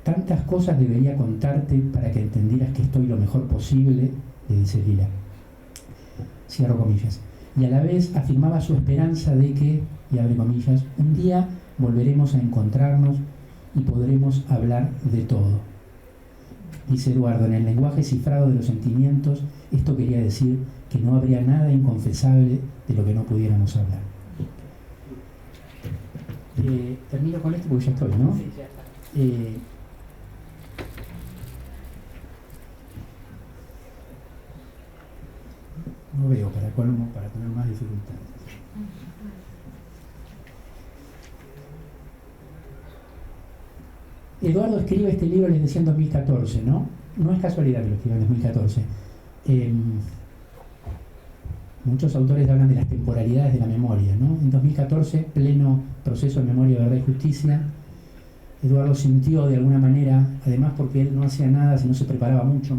Tantas cosas debería contarte para que entendieras que estoy lo mejor posible, le dice Lila. Cierro comillas. Y a la vez afirmaba su esperanza de que, y abre comillas, un día volveremos a encontrarnos y podremos hablar de todo. Dice Eduardo, en el lenguaje cifrado de los sentimientos, esto quería decir que no habría nada inconfesable de lo que no pudiéramos hablar. Termino con esto porque ya estoy, ¿no? Sí, ya está. No veo para colmo, para tener más dificultades. Eduardo escribe este libro, les decía, en 2014, ¿no? No es casualidad que lo escriba en 2014. Muchos autores hablan de las temporalidades de la memoria, ¿no? En 2014, pleno proceso de memoria, verdad y justicia, Eduardo sintió de alguna manera, además porque él no hacía nada, sino se preparaba mucho,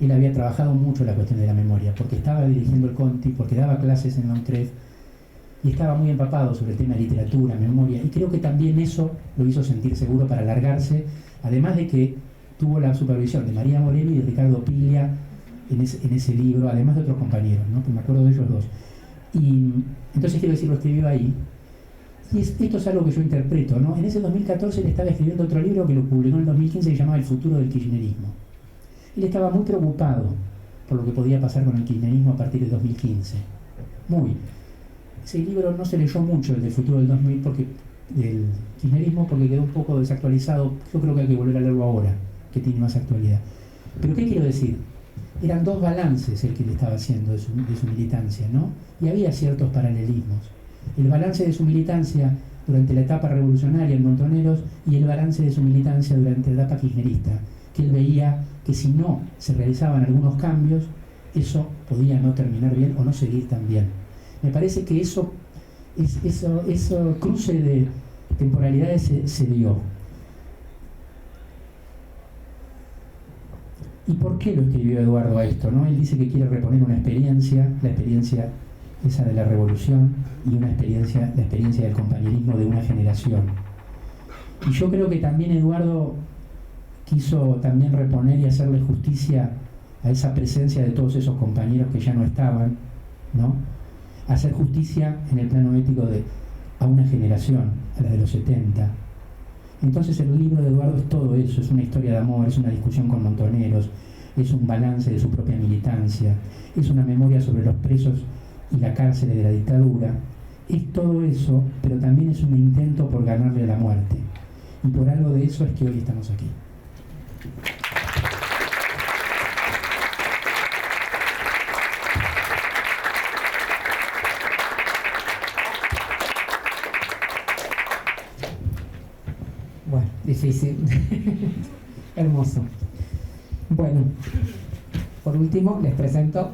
él había trabajado mucho la cuestión de la memoria, porque estaba dirigiendo el Conti, porque daba clases en la UNTREF, y estaba muy empapado sobre el tema de literatura, memoria, y creo que también eso lo hizo sentir seguro para alargarse, además de que tuvo la supervisión de María Moreno y de Ricardo Piglia en ese libro, además de otros compañeros, ¿no? Pues me acuerdo de ellos dos. Y entonces quiero decir, lo escribió ahí. Y esto es algo que yo interpreto, ¿no? En ese 2014 él estaba escribiendo otro libro que lo publicó en el 2015 que se llamaba El futuro del kirchnerismo. Él estaba muy preocupado por lo que podía pasar con el kirchnerismo a partir de 2015. Muy. Ese libro no se leyó mucho, el del futuro del 2000, del kirchnerismo, porque quedó un poco desactualizado. Yo creo que hay que volver a leerlo ahora, que tiene más actualidad. Pero ¿qué quiero decir? Eran dos balances el que él estaba haciendo de su militancia, ¿no? Y había ciertos paralelismos. El balance de su militancia durante la etapa revolucionaria en Montoneros y el balance de su militancia durante la etapa kirchnerista, que él veía que si no se realizaban algunos cambios, eso podía no terminar bien o no seguir tan bien. Me parece que eso cruce de temporalidades se dio. ¿Y por qué lo escribió Eduardo a esto, no? Él dice que quiere reponer una experiencia, la experiencia esa de la revolución, y la experiencia del compañerismo de una generación. Y yo creo que también Eduardo quiso también reponer y hacerle justicia a esa presencia de todos esos compañeros que ya no estaban, ¿no? Hacer justicia en el plano ético a una generación, a la de los 70. Entonces el libro de Eduardo es todo eso, es una historia de amor, es una discusión con Montoneros, es un balance de su propia militancia, es una memoria sobre los presos y la cárcel de la dictadura. Es todo eso, pero también es un intento por ganarle a la muerte. Y por algo de eso es que hoy estamos aquí. Bueno, difícil. Hermoso. Bueno, por último les presento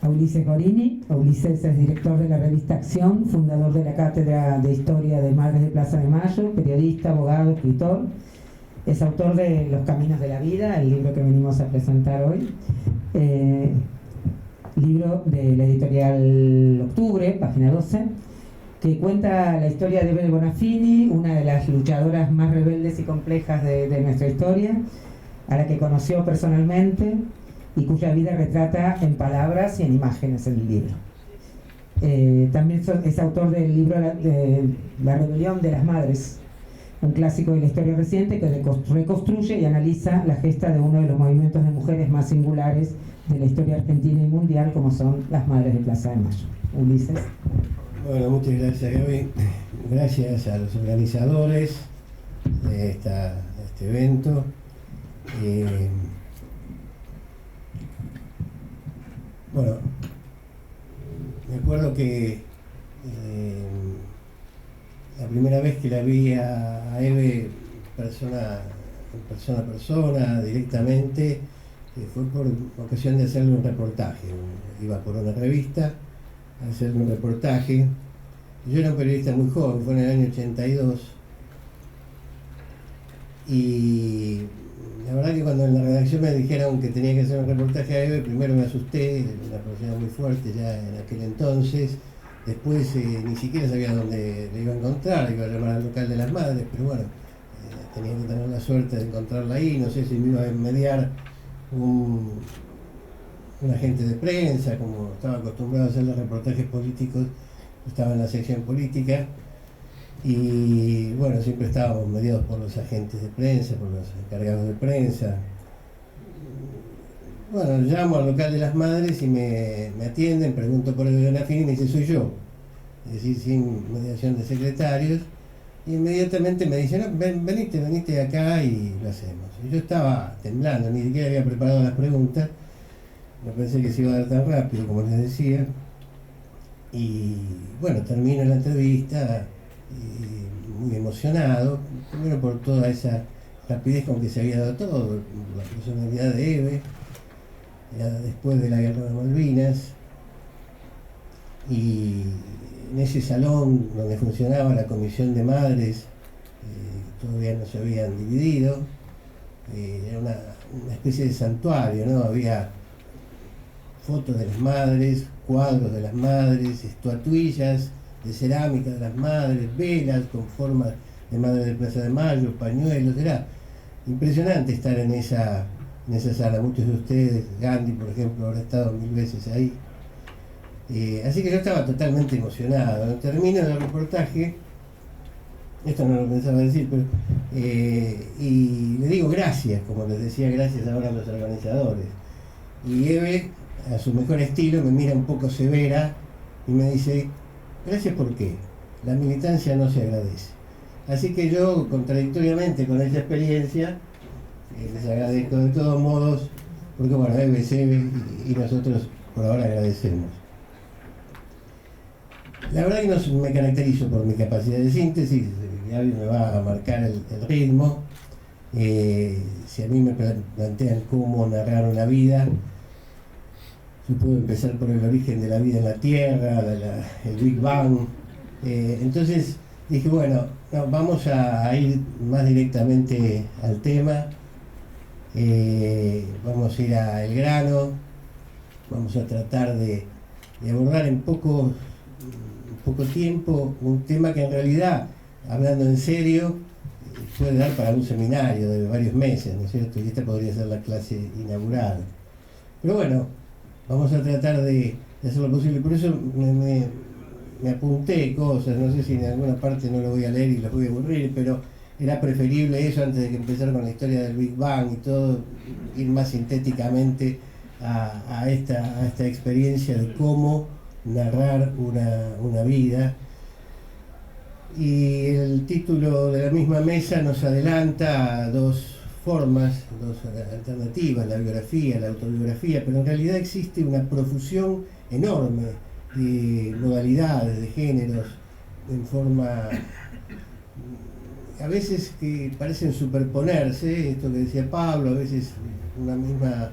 a Ulises Gorini. Ulises es director de la revista Acción, fundador de la Cátedra de Historia de Madres de Plaza de Mayo, periodista, abogado, escritor. Es autor de Los Caminos de la Vida, el libro que venimos a presentar hoy. Libro de la editorial Octubre, página 12, que cuenta la historia de Eve Bonafini, una de las luchadoras más rebeldes y complejas de nuestra historia, a la que conoció personalmente y cuya vida retrata en palabras y en imágenes en el libro. También es autor del libro de La Rebelión de las Madres, un clásico de la historia reciente que reconstruye y analiza la gesta de uno de los movimientos de mujeres más singulares de la historia argentina y mundial, como son las Madres de Plaza de Mayo. Ulises. Bueno, muchas gracias, Gaby. Gracias a los organizadores de este evento. Bueno, me acuerdo que la primera vez que la vi a Eve persona a persona, directamente, fue por ocasión de hacerle un reportaje. Iba por una revista a hacerle un reportaje. Yo era un periodista muy joven, fue en el año 82. Y la verdad que cuando en la redacción me dijeron que tenía que hacer un reportaje a Eve, primero me asusté, era una persona muy fuerte ya en aquel entonces. Después ni siquiera sabía dónde le iba a encontrar, iba a llamar al local de las madres, pero bueno, tenía que tener la suerte de encontrarla ahí. No sé si me iba a mediar un agente de prensa, como estaba acostumbrado a hacer los reportajes políticos, estaba en la sección política. Y bueno, siempre estábamos mediados por los agentes de prensa, por los encargados de prensa. Bueno, llamo al local de las madres y me atienden, pregunto por Elena Fini y me dice, soy yo. Es decir, sin mediación de secretarios. Inmediatamente me dicen, no, venite acá y lo hacemos. Y yo estaba temblando, ni siquiera había preparado las preguntas. No pensé que se iba a dar tan rápido, como les decía. Y bueno, termino la entrevista muy emocionado, primero por toda esa rapidez con que se había dado todo, la personalidad de Eve, ya después de la guerra de Malvinas, y en ese salón donde funcionaba la comisión de madres, todavía no se habían dividido, era una especie de santuario, ¿no? Había fotos de las madres, cuadros de las madres, estatuillas de cerámica de las madres, velas con formas de madre de Plaza de Mayo, pañuelos, era impresionante estar en esa sala. Muchos de ustedes, Gandhi por ejemplo, habrá estado 1000 veces ahí. Así que yo estaba totalmente emocionado. Termino el reportaje, esto no lo pensaba decir, pero y le digo gracias, como les decía, gracias ahora a los organizadores. Y Eve, a su mejor estilo, me mira un poco severa y me dice, gracias por qué, la militancia no se agradece. Así que yo, contradictoriamente con esa experiencia, les agradezco de todos modos, porque bueno, Eve es Eve y nosotros por ahora agradecemos. La verdad que no me caracterizo por mi capacidad de síntesis, Gaby me va a marcar el ritmo. Si a mí me plantean cómo narrar una vida, yo puedo empezar por el origen de la vida en la Tierra, el Big Bang. Entonces dije, bueno, no, vamos a ir más directamente al tema. Vamos a ir al grano, vamos a tratar de abordar en poco tiempo un tema que en realidad, hablando en serio, puede dar para un seminario de varios meses, ¿no es cierto? Y esta podría ser la clase inaugural. Pero bueno, vamos a tratar de hacer lo posible. Por eso me apunté cosas, no sé si en alguna parte no lo voy a leer y los voy a aburrir, pero era preferible eso antes de que empezar con la historia del Big Bang y todo, ir más sintéticamente a esta experiencia de cómo narrar una vida. Y el título de la misma mesa nos adelanta a dos formas, dos alternativas, la biografía, la autobiografía, pero en realidad existe una profusión enorme de modalidades, de géneros, en forma a veces que parecen superponerse, esto que decía Pablo, a veces una misma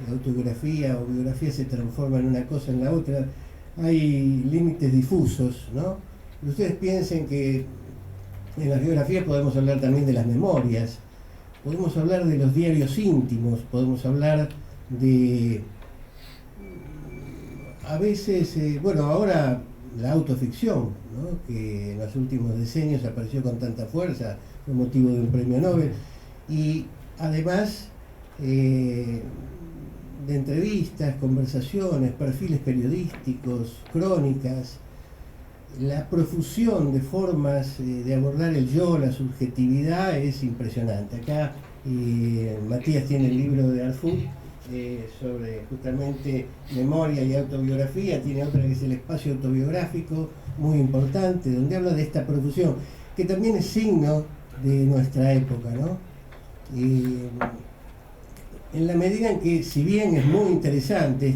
autobiografía o biografía se transforma en una cosa en la otra. Hay límites difusos, ¿no? Ustedes piensen que en las biografías podemos hablar también de las memorias, podemos hablar de los diarios íntimos, podemos hablar de, a veces, bueno, ahora la autoficción, ¿no? Que en los últimos decenios apareció con tanta fuerza, fue motivo de un premio Nobel, y además de entrevistas, conversaciones, perfiles periodísticos, crónicas, la profusión de formas de abordar el yo, la subjetividad es impresionante. Acá Matías tiene el libro de Arfut sobre justamente memoria y autobiografía, tiene otra que es el espacio autobiográfico, muy importante, donde habla de esta profusión, que también es signo de nuestra época, ¿no? En la medida en que, si bien es muy interesante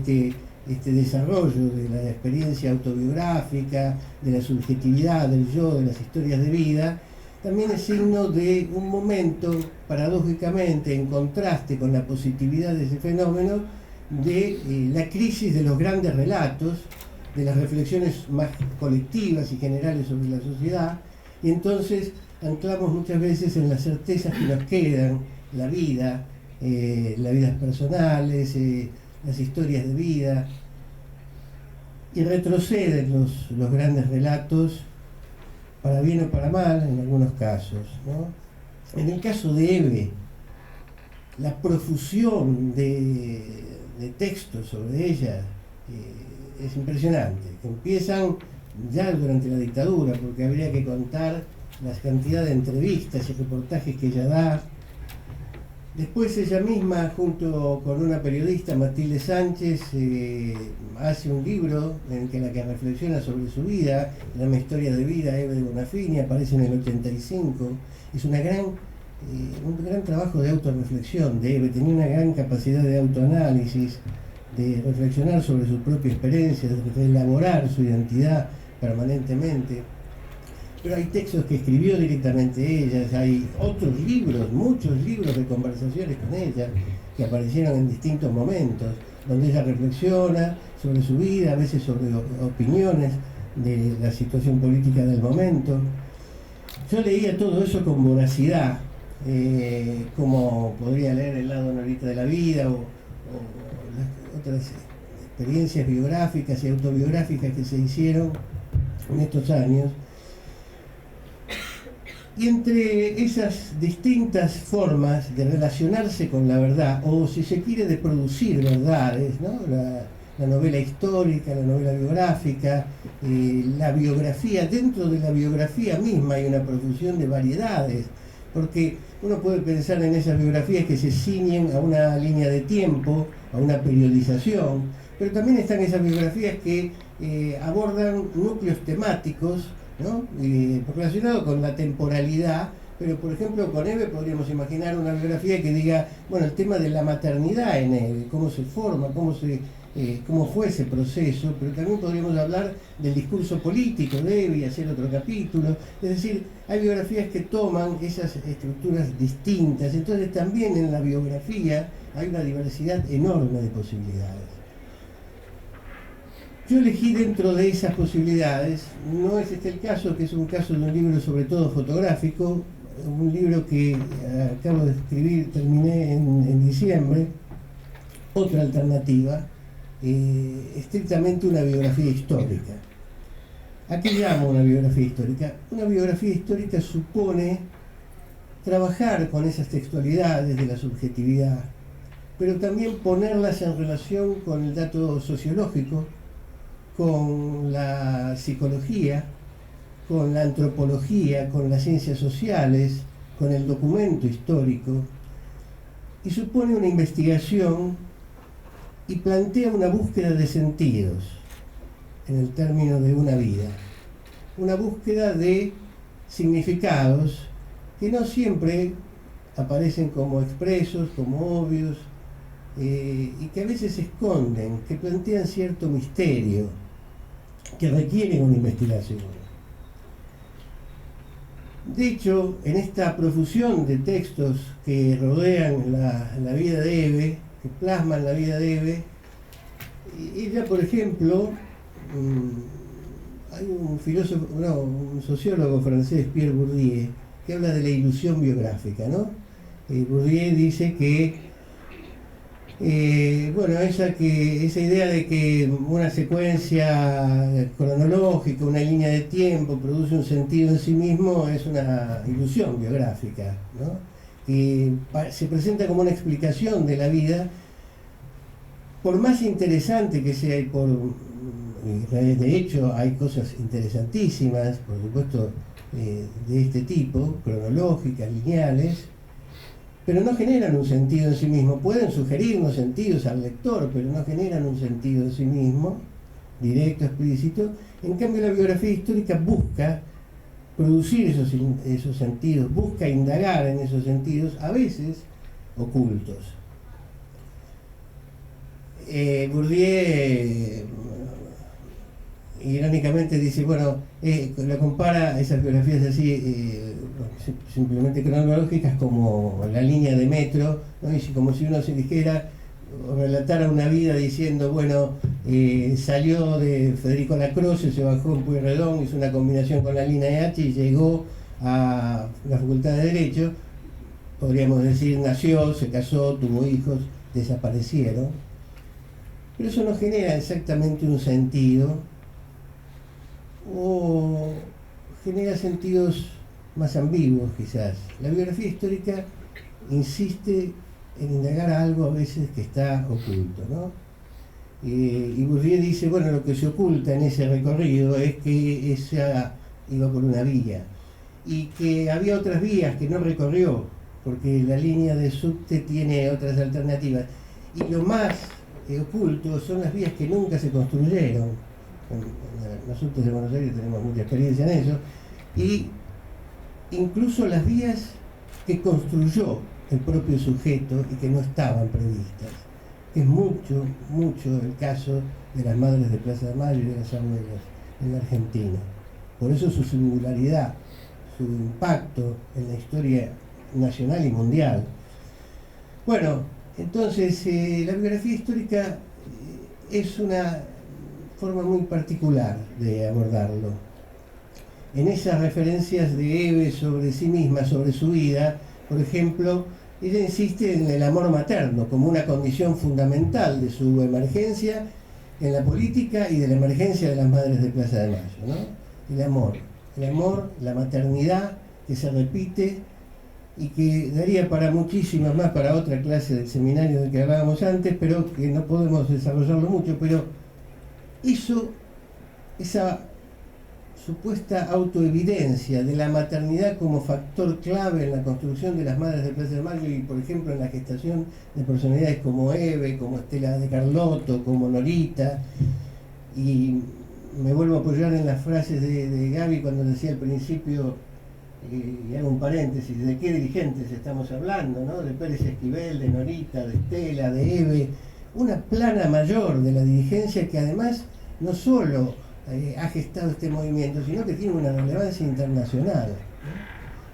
este desarrollo de la experiencia autobiográfica, de la subjetividad del yo, de las historias de vida, también es signo de un momento, paradójicamente, en contraste con la positividad de ese fenómeno, de la crisis de los grandes relatos, de las reflexiones más colectivas y generales sobre la sociedad, y entonces anclamos muchas veces en las certezas que nos quedan, la vida, las vidas personales, las historias de vida, y retroceden los grandes relatos, para bien o para mal, en algunos casos, ¿no? En el caso de Eve, la profusión de textos sobre ella es impresionante. Empiezan ya durante la dictadura, porque habría que contar la cantidad de entrevistas y reportajes que ella da, Después ella misma, junto con una periodista, Matilde Sánchez, hace un libro en el que reflexiona sobre su vida, se llama Historia de vida, Eve de Bonafini, aparece en el 85. Es un gran trabajo de autorreflexión de Eve, tenía una gran capacidad de autoanálisis, de reflexionar sobre su propia experiencia, de elaborar su identidad permanentemente. Pero hay textos que escribió directamente ella, hay otros libros, muchos libros de conversaciones con ella, que aparecieron en distintos momentos, donde ella reflexiona sobre su vida, a veces sobre opiniones de la situación política del momento. Yo leía todo eso con voracidad, como podría leer El lado norita de la vida o las otras experiencias biográficas y autobiográficas que se hicieron en estos años. Y entre esas distintas formas de relacionarse con la verdad, o si se quiere de producir verdades, ¿no? La novela histórica, la novela biográfica, la biografía, dentro de la biografía misma hay una profusión de variedades, porque uno puede pensar en esas biografías que se ciñen a una línea de tiempo, a una periodización, pero también están esas biografías que abordan núcleos temáticos, ¿no? Relacionado con la temporalidad, pero por ejemplo con Eve podríamos imaginar una biografía que diga, bueno, el tema de la maternidad en Eve, cómo se forma, cómo fue ese proceso, pero también podríamos hablar del discurso político de Eve y hacer otro capítulo. Es decir, hay biografías que toman esas estructuras distintas, entonces también en la biografía hay una diversidad enorme de posibilidades. Yo elegí dentro de esas posibilidades, no es este el caso, que es un caso de un libro sobre todo fotográfico, un libro que acabo de escribir, terminé en diciembre, otra alternativa, estrictamente una biografía histórica. ¿A qué llamo una biografía histórica? Una biografía histórica supone trabajar con esas textualidades de la subjetividad, pero también ponerlas en relación con el dato sociológico, con la psicología, con la antropología, con las ciencias sociales, con el documento histórico, y supone una investigación y plantea una búsqueda de sentidos en el término de una vida, una búsqueda de significados que no siempre aparecen como expresos, como obvios, y que a veces se esconden, que plantean cierto misterio, que requieren una investigación. De hecho, en esta profusión de textos que rodean la vida de Eve, que plasman la vida de Eve, ella, por ejemplo, hay un sociólogo francés, Pierre Bourdieu, que habla de la ilusión biográfica, ¿no? Bourdieu dice que esa idea de que una secuencia cronológica, una línea de tiempo produce un sentido en sí mismo es una ilusión biográfica, ¿no? Que se presenta como una explicación de la vida, por más interesante que sea, y de hecho hay cosas interesantísimas, por supuesto, de este tipo, cronológicas, lineales, pero no generan un sentido en sí mismo. Pueden sugerirnos sentidos al lector, pero no generan un sentido en sí mismo, directo, explícito. En cambio, la biografía histórica busca producir esos sentidos, busca indagar en esos sentidos, a veces ocultos. Bourdieu irónicamente dice, lo compara esas biografías así, simplemente cronológicas, como la línea de metro, ¿no? Y como si uno se dijera, o relatara una vida diciendo, salió de Federico Lacroze, se bajó en Pueyrredón, hizo una combinación con la línea H y llegó a la Facultad de Derecho. Podríamos decir, nació, se casó, tuvo hijos, desaparecieron. Pero eso no genera exactamente un sentido, o genera sentidos más ambiguos quizás. La biografía histórica insiste en indagar algo a veces que está oculto, ¿no? Y Bourdieu dice, lo que se oculta en ese recorrido es que esa iba por una vía y que había otras vías que no recorrió, porque la línea de subte tiene otras alternativas. Y lo más oculto son las vías que nunca se construyeron. En los subtes de Buenos Aires tenemos mucha experiencia en eso. Y incluso las vías que construyó el propio sujeto y que no estaban previstas. Es mucho, mucho el caso de las madres de Plaza de Mayo y de las abuelas en la Argentina. Por eso su singularidad, su impacto en la historia nacional y mundial. Bueno, entonces la biografía histórica es una forma muy particular de abordarlo. En esas referencias de Eve sobre sí misma, sobre su vida, por ejemplo, ella insiste en el amor materno como una condición fundamental de su emergencia en la política y de la emergencia de las madres de Plaza de Mayo, ¿no? El amor, la maternidad que se repite y que daría para muchísimas más, para otra clase del seminario del que hablábamos antes, pero que no podemos desarrollarlo mucho, pero esa supuesta autoevidencia de la maternidad como factor clave en la construcción de las madres de Plaza de Mayo y, por ejemplo, en la gestación de personalidades como Eve, como Estela de Carlotto, como Norita. Y me vuelvo a apoyar en las frases de Gaby cuando decía al principio, y hago un paréntesis, de qué dirigentes estamos hablando, ¿no? De Pérez Esquivel, de Norita, de Estela, de Eve, una plana mayor de la dirigencia que además no solo ha gestado este movimiento, sino que tiene una relevancia internacional.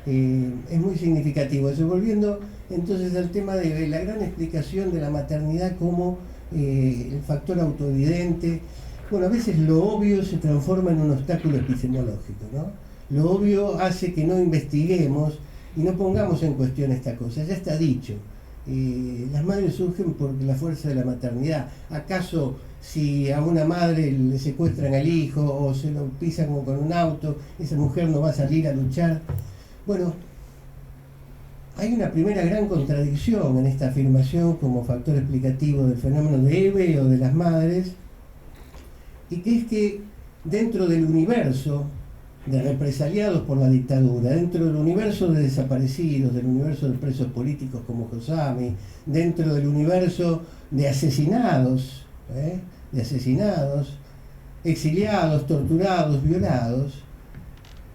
Es muy significativo. Eso, volviendo entonces al tema de la gran explicación de la maternidad como el factor autoevidente. Bueno, a veces lo obvio se transforma en un obstáculo epistemológico, ¿no? Lo obvio hace que no investiguemos y no pongamos en cuestión esta cosa. Ya está dicho. Las madres surgen por la fuerza de la maternidad. ¿Acaso si a una madre le secuestran al hijo o se lo pisan como con un auto, esa mujer no va a salir a luchar? Bueno, hay una primera gran contradicción en esta afirmación como factor explicativo del fenómeno de Eve o de las madres, y que es que dentro del universo de represaliados por la dictadura, dentro del universo de desaparecidos, del universo de presos políticos como Josami, dentro del universo de asesinados, exiliados, torturados, violados,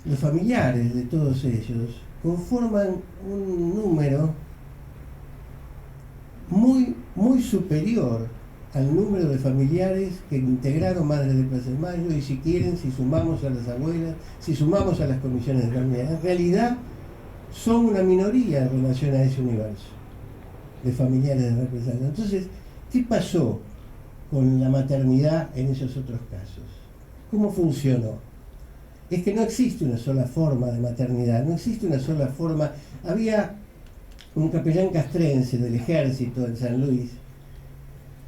los familiares de todos ellos conforman un número muy, muy superior al número de familiares que integraron Madres de Plaza de Mayo, y si quieren, si sumamos a las abuelas, si sumamos a las comisiones de familia, en realidad son una minoría en relación a ese universo de familiares de represaliados. Entonces, ¿qué pasó con la maternidad en esos otros casos? ¿Cómo funcionó? Es que no existe una sola forma de maternidad, no existe una sola forma. Había un capellán castrense del ejército en San Luis,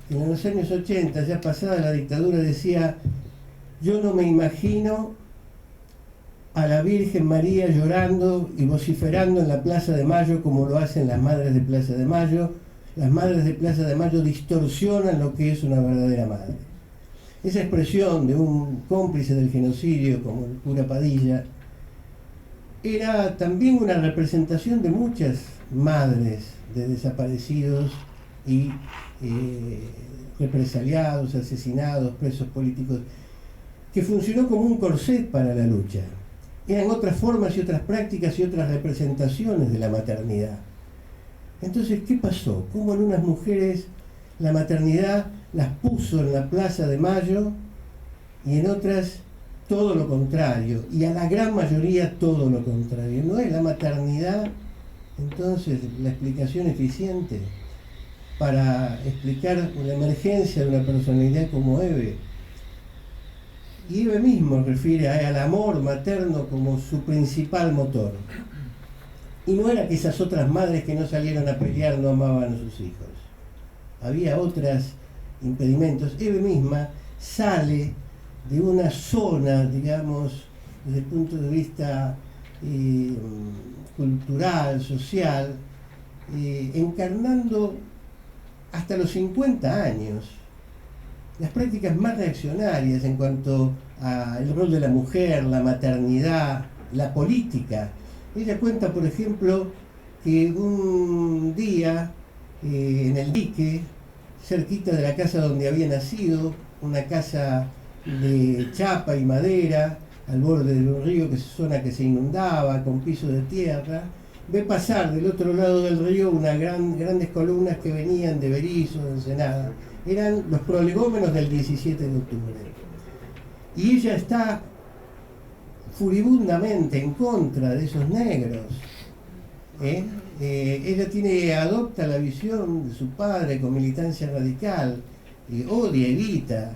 que en los años 80, ya pasada la dictadura, decía: yo no me imagino a la Virgen María llorando y vociferando en la Plaza de Mayo como lo hacen las madres de Plaza de Mayo. Las madres de Plaza de Mayo distorsionan lo que es una verdadera madre. Esa expresión de un cómplice del genocidio como el cura Padilla era también una representación de muchas madres de desaparecidos y represaliados, asesinados, presos políticos, que funcionó como un corset para la lucha. Eran otras formas y otras prácticas y otras representaciones de la maternidad. Entonces, ¿qué pasó? ¿Cómo en unas mujeres la maternidad las puso en la Plaza de Mayo y en otras todo lo contrario? Y a la gran mayoría todo lo contrario. ¿No es la maternidad entonces la explicación eficiente para explicar la emergencia de una personalidad como Eve? Y Eve mismo refiere al amor materno como su principal motor. Y no era que esas otras madres que no salieron a pelear no amaban a sus hijos. Había otros impedimentos. Eve misma sale de una zona, digamos, desde el punto de vista cultural, social, encarnando hasta los 50 años las prácticas más reaccionarias en cuanto al rol de la mujer, la maternidad, la política. Ella cuenta, por ejemplo, que un día en el dique, cerquita de la casa donde había nacido, una casa de chapa y madera, al borde de un río, que es zona que se inundaba, con piso de tierra, ve pasar del otro lado del río grandes columnas que venían de Berisso, de Ensenada. Eran los prolegómenos del 17 de octubre. Y ella está furibundamente en contra de esos negros. Ella adopta la visión de su padre con militancia radical, odia, evita,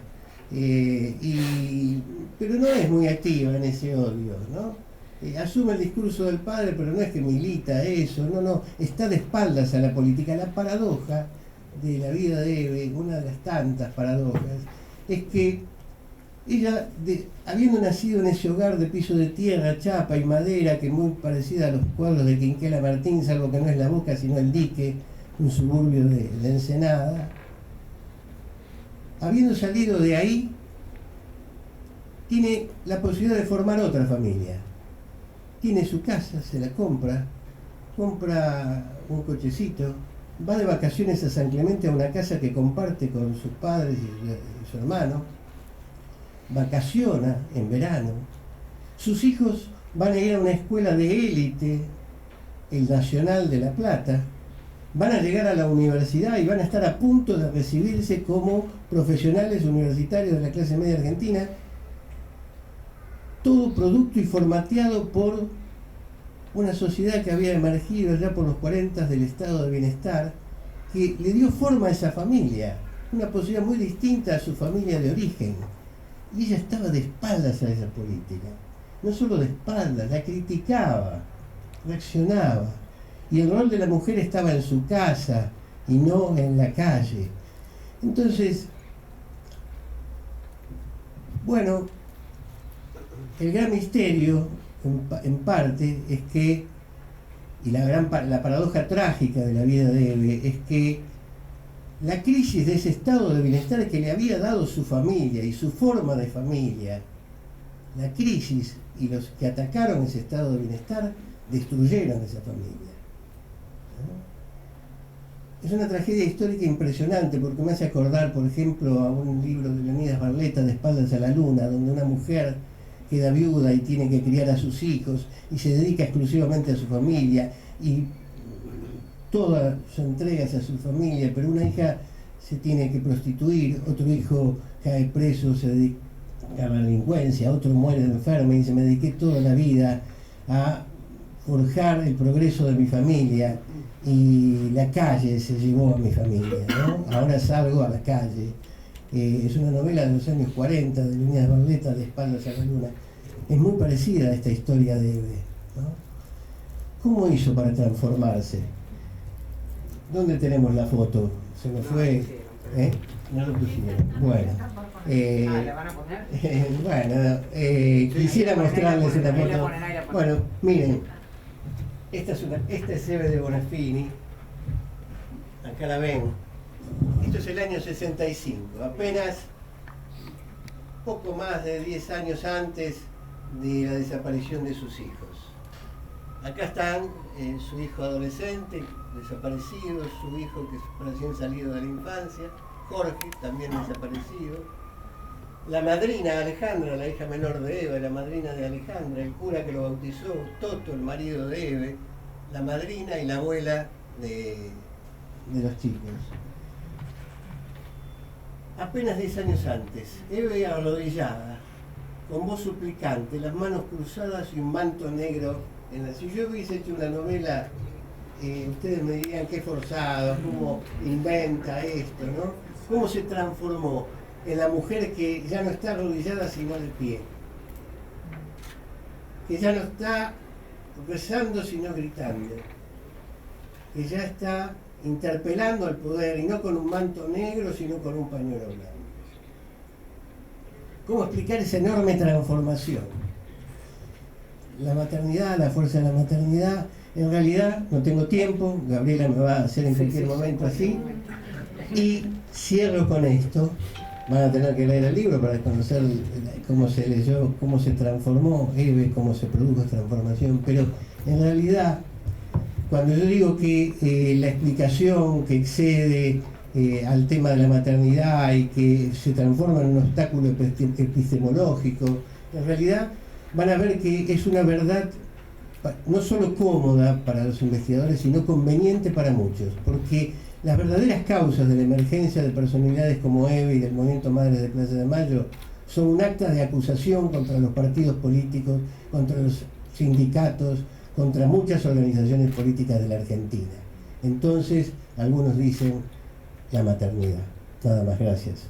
pero no es muy activa en ese odio, ¿no? Asume el discurso del padre, pero no es que milita eso, no, está de espaldas a la política. La paradoja de la vida de Eve, una de las tantas paradojas, es que ella, habiendo nacido en ese hogar de piso de tierra, chapa y madera, que es muy parecida a los cuadros de Quinquela Martín, salvo que no es La Boca, sino El Dique, un suburbio de Ensenada, habiendo salido de ahí, tiene la posibilidad de formar otra familia. Tiene su casa, se la compra un cochecito, va de vacaciones a San Clemente a una casa que comparte con sus padres y su hermano, vacaciona en verano. Sus hijos van a ir a una escuela de élite, el Nacional de La Plata, van a llegar a la universidad y van a estar a punto de recibirse como profesionales universitarios de la clase media argentina, todo producto y formateado por una sociedad que había emergido ya por los 40 del estado de bienestar, que le dio forma a esa familia, una posibilidad muy distinta a su familia de origen. Y ella estaba de espaldas a esa política, no solo de espaldas, la criticaba, reaccionaba. Y el rol de la mujer estaba en su casa y no en la calle. Entonces, bueno, el gran misterio, en parte, es que, y la paradoja trágica de la vida de Eve, es que la crisis de ese estado de bienestar que le había dado su familia y su forma de familia, la crisis y los que atacaron ese estado de bienestar destruyeron esa familia. Es una tragedia histórica impresionante, porque me hace acordar, por ejemplo, a un libro de Leonidas Barletta, De espaldas a la luna, donde una mujer queda viuda y tiene que criar a sus hijos y se dedica exclusivamente a su familia y toda su entrega es a su familia, pero una hija se tiene que prostituir, otro hijo cae preso, se dedica a la delincuencia, otro muere enfermo y dice: me dediqué toda la vida a forjar el progreso de mi familia y la calle se llevó a mi familia, ¿no? Ahora salgo a la calle. Es una novela de los años 40 de Leonidas Barletta, De espaldas a la luna. Es muy parecida a esta historia de Eve, ¿no? ¿Cómo hizo para transformarse? ¿Dónde tenemos la foto? Se me fue. No lo pusieron. Bueno. ¿Le van a poner? Bueno, quisiera mostrarles una foto. Bueno, miren. Esta es Eve de Bonafini. Acá la ven. Esto es el año 65, apenas poco más de 10 años antes de la desaparición de sus hijos. Acá están su hijo adolescente, desaparecido, su hijo que es recién salido de la infancia, Jorge, también desaparecido, la madrina Alejandra, la hija menor de Eva, la madrina de Alejandra, el cura que lo bautizó, Toto, el marido de Eve, la madrina y la abuela de los chicos. Apenas 10 años antes, Eve arrodillada, con voz suplicante, las manos cruzadas y un manto negro. Si yo hubiese hecho una novela, ustedes me dirían qué forzado, cómo inventa esto, ¿no? Cómo se transformó en la mujer que ya no está arrodillada sino de pie, que ya no está rezando sino gritando, que ya está interpelando al poder, y no con un manto negro, sino con un pañuelo blanco. ¿Cómo explicar esa enorme transformación? La maternidad, la fuerza de la maternidad, en realidad no tengo tiempo, Gabriela me va a hacer en cualquier momento así, y cierro con esto. Van a tener que leer el libro para conocer cómo se leyó, cómo se transformó Eve, cómo se produjo esta transformación, pero en realidad cuando yo digo que la explicación que excede al tema de la maternidad y que se transforma en un obstáculo epistemológico, en realidad van a ver que es una verdad no solo cómoda para los investigadores, sino conveniente para muchos, porque las verdaderas causas de la emergencia de personalidades como Eve y del movimiento Madres de Plaza de Mayo son un acta de acusación contra los partidos políticos, contra los sindicatos, contra muchas organizaciones políticas de la Argentina. Entonces, algunos dicen la maternidad. Nada más, gracias.